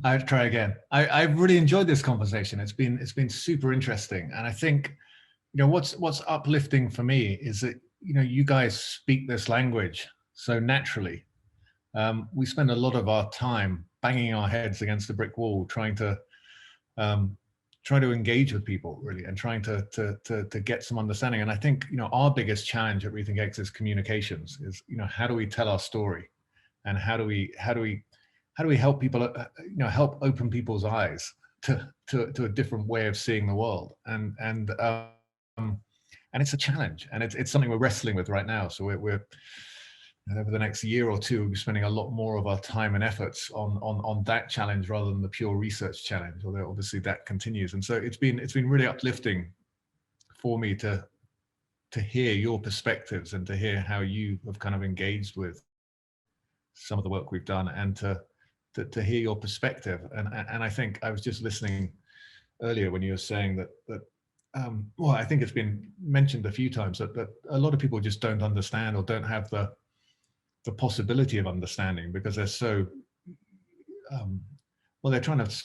I'll try again. I've really enjoyed this conversation. It's been super interesting, and I think what's uplifting for me is that you guys speak this language so naturally. We spend a lot of our time banging our heads against a brick wall, trying to engage with people really, and trying to get some understanding. And I think our biggest challenge at Rethink X is communications. Is how do we tell our story, and how do we help people help open people's eyes to a different way of seeing the world, and it's a challenge, and it's something we're wrestling with right now. So we're over the next year or two, we'll be spending a lot more of our time and efforts on that challenge rather than the pure research challenge, although obviously that continues. And so it's been really uplifting for me to hear your perspectives and to hear how you have kind of engaged with some of the work we've done, and to hear your perspective. And I think I was just listening earlier when you were saying that well, I think it's been mentioned a few times that a lot of people just don't understand or don't have the possibility of understanding, because they're so well, they're trying to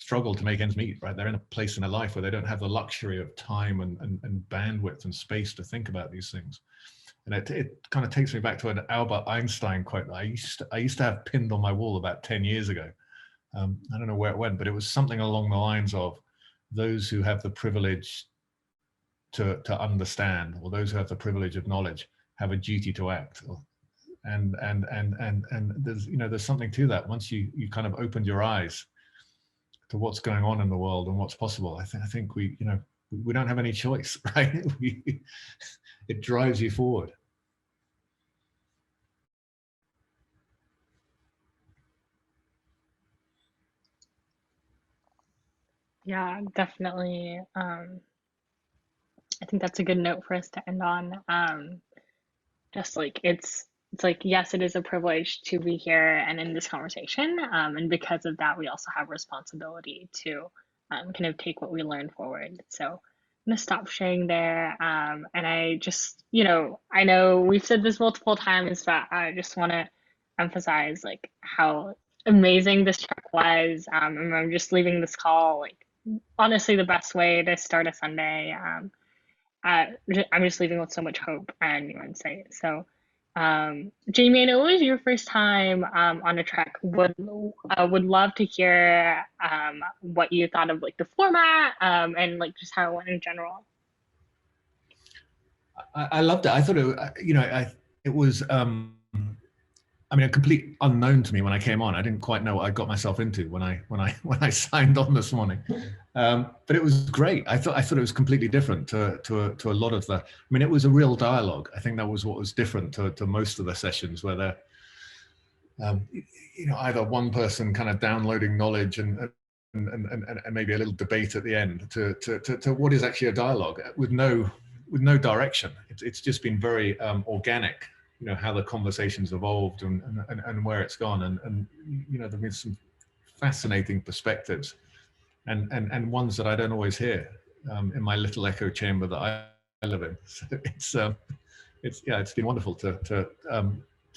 struggle to make ends meet, right? They're in a place in their life where they don't have the luxury of time and bandwidth and space to think about these things. And it kind of takes me back to an Albert Einstein quote that I used to have pinned on my wall about 10 years ago. I don't know where it went, but it was something along the lines of, those who have the privilege to understand, or those who have the privilege of knowledge, have a duty to act. And there's, you know, there's something to that. Once you kind of opened your eyes to what's going on in the world and what's possible, I think we, you know, we don't have any choice, right? It drives you forward. Yeah, definitely. I think that's a good note for us to end on. Just like it's like, yes, it is a privilege to be here and in this conversation. And because of that, we also have responsibility to kind of take what we learn forward. So I'm gonna stop sharing there. And I just, you know, I know we've said this multiple times, but I just want to emphasize like how amazing this track was. And I'm just leaving this call like honestly the best way to start a Sunday. I'm just leaving with so much hope and new insight. So, Jamie, I know it was your first time on a track. Would love to hear what you thought of like the format and like just how it went in general. I loved it. I thought it, you know, it was. I mean, a complete unknown to me when I came on. I didn't quite know what I got myself into when I signed on this morning, but it was great. I thought it was completely different to a lot of the. I mean, it was a real dialogue. I think that was what was different to most of the sessions, where they're, you know, either one person kind of downloading knowledge and maybe a little debate at the end to what is actually a dialogue with no direction. It's just been very organic. You know, how the conversation's evolved and where it's gone, and you know, there've been some fascinating perspectives and ones that I don't always hear in my little echo chamber that I live in. So it's been wonderful to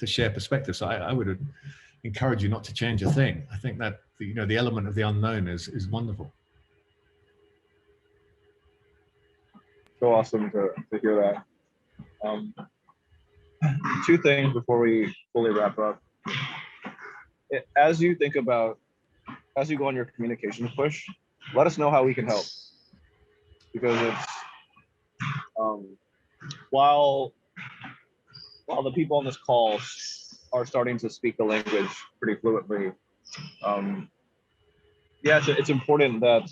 share perspectives. So I would encourage you not to change a thing. I think that, you know, the element of the unknown is wonderful. So awesome to hear that. Two things before we fully wrap up. As you go on your communication push, let us know how we can help. Because it's, while the people on this call are starting to speak the language pretty fluently, yeah, it's important that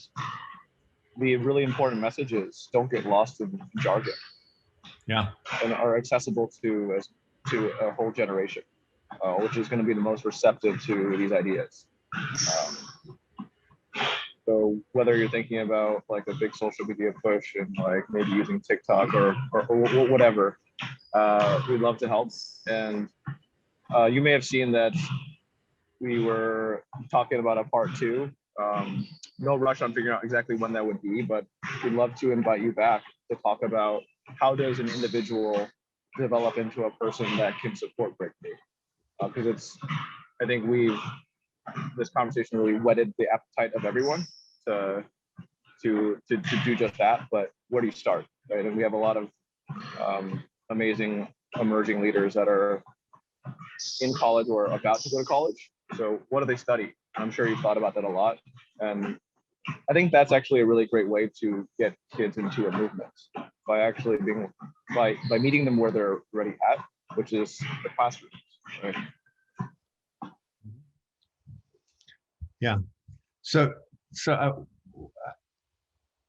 the really important messages don't get lost in jargon. Yeah, and are accessible to a whole generation, which is going to be the most receptive to these ideas. So whether you're thinking about like a big social media push and like maybe using TikTok or whatever, we'd love to help. And you may have seen that we were talking about a part 2. No rush on figuring out exactly when that would be, but we'd love to invite you back to talk about how does an individual develop into a person that can support breakthrough? Because I think this conversation really whetted the appetite of everyone to do just that. But where do you start, right? And we have a lot of amazing emerging leaders that are in college or about to go to college. So what do they study? I'm sure you've thought about that a lot. And I think that's actually a really great way to get kids into a movement, by actually by meeting them where they're already at, which is the classroom. Right? Yeah. So I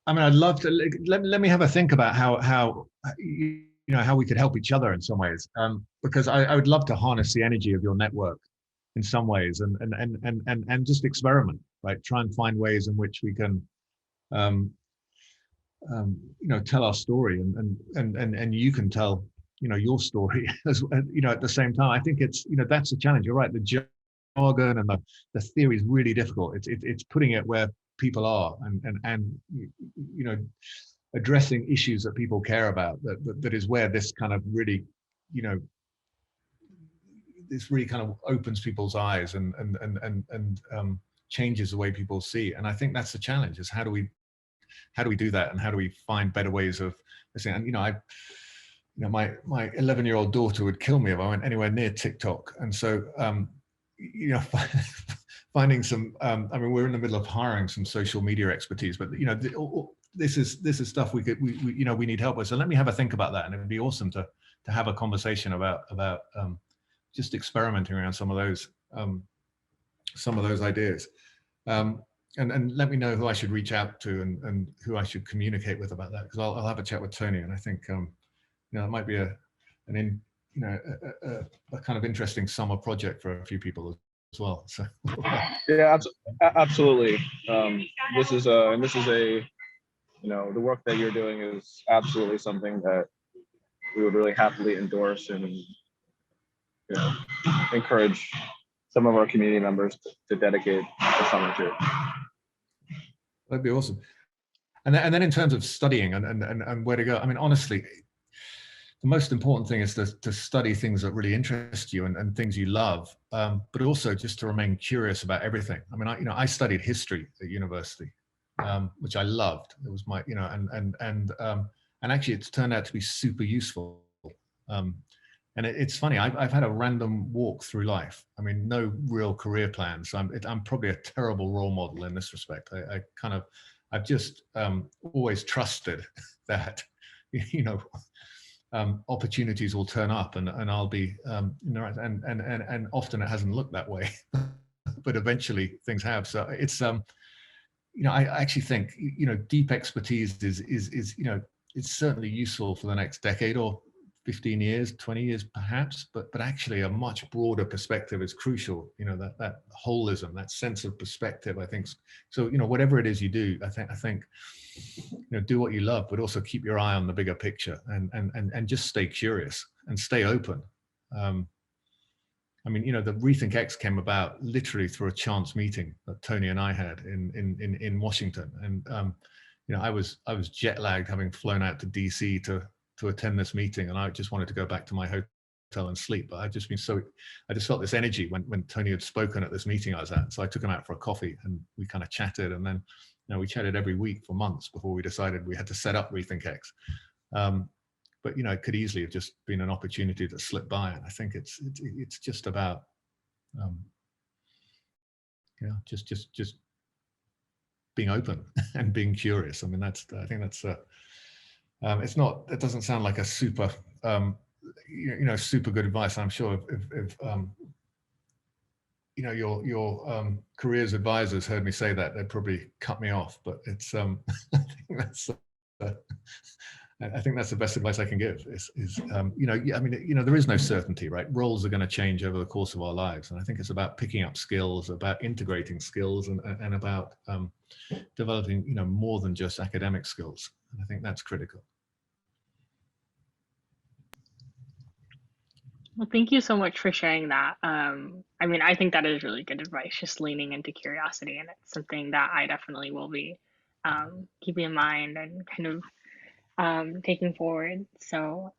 mean, I'd love to let me have a think about how you know, how we could help each other in some ways, because I would love to harness the energy of your network in some ways and just experiment, right? Try and find ways in which we can you know, tell our story and you can tell, you know, your story as you know, at the same time. I think it's, you know, that's the challenge. You're right. The jargon and the theory is really difficult. It's putting it where people are and you know, addressing issues that people care about. That is where this kind of really, you know, this really kind of opens people's eyes and changes the way people see. And I think that's the challenge: is how do we do that, and how do we find better ways of listening? And my 11-year-old daughter would kill me if I went anywhere near TikTok. And so finding some I mean, we're in the middle of hiring some social media expertise, but this is stuff we need help with. So let me have a think about that, and it'd be awesome to have a conversation about just experimenting around some of those ideas. And let me know who I should reach out to and who I should communicate with about that, because I'll have a chat with Tony, and I think it might be a kind of interesting summer project for a few people as well. So yeah, absolutely. This is a the work that you're doing is absolutely something that we would really happily endorse and encourage some of our community members to dedicate the summer to. That'd be awesome. And then in terms of studying and where to go, I mean, honestly, the most important thing is to study things that really interest you and things you love, but also just to remain curious about everything. I mean, I studied history at university, which I loved. It was my, and actually it's turned out to be super useful. And it's funny, I've had a random walk through life. I mean, no real career plans. I'm probably a terrible role model in this respect. I've just always trusted that, opportunities will turn up and I'll be, and often it hasn't looked that way, but eventually things have. So it's, I actually think, deep expertise is it's certainly useful for the next decade or 15 years, 20 years perhaps, but actually a much broader perspective is crucial. That holism, that sense of perspective, I think. So, whatever it is you do, I think, do what you love, but also keep your eye on the bigger picture and just stay curious and stay open. I mean, the Rethink X came about literally through a chance meeting that Tony and I had in Washington. And, I was jet lagged, having flown out to DC to attend this meeting, and I just wanted to go back to my hotel and sleep. But I just felt this energy when Tony had spoken at this meeting I was at. So I took him out for a coffee and we kind of chatted, and then we chatted every week for months before we decided we had to set up Rethink X. But it could easily have just been an opportunity that slipped by, and I think it's just about just being open and being curious. I mean, I think that's it doesn't sound like a super super good advice. I'm sure if your careers advisors heard me say that, they'd probably cut me off. But it's I think that's the best advice I can give. There is no certainty, right? Roles are going to change over the course of our lives, and I think it's about picking up skills, about integrating skills, and about developing more than just academic skills. And I think that's critical. Well, thank you so much for sharing that. I mean, I think that is really good advice, just leaning into curiosity, and it's something that I definitely will be keeping in mind and kind of taking forward. So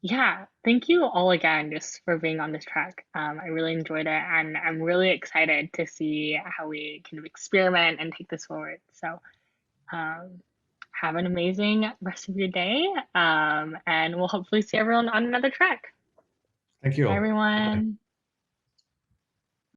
yeah, thank you all again just for being on this track. I really enjoyed it, and I'm really excited to see how we kind of experiment and take this forward. So have an amazing rest of your day, and we'll hopefully see everyone on another track. Thank you all. Bye, everyone. Bye.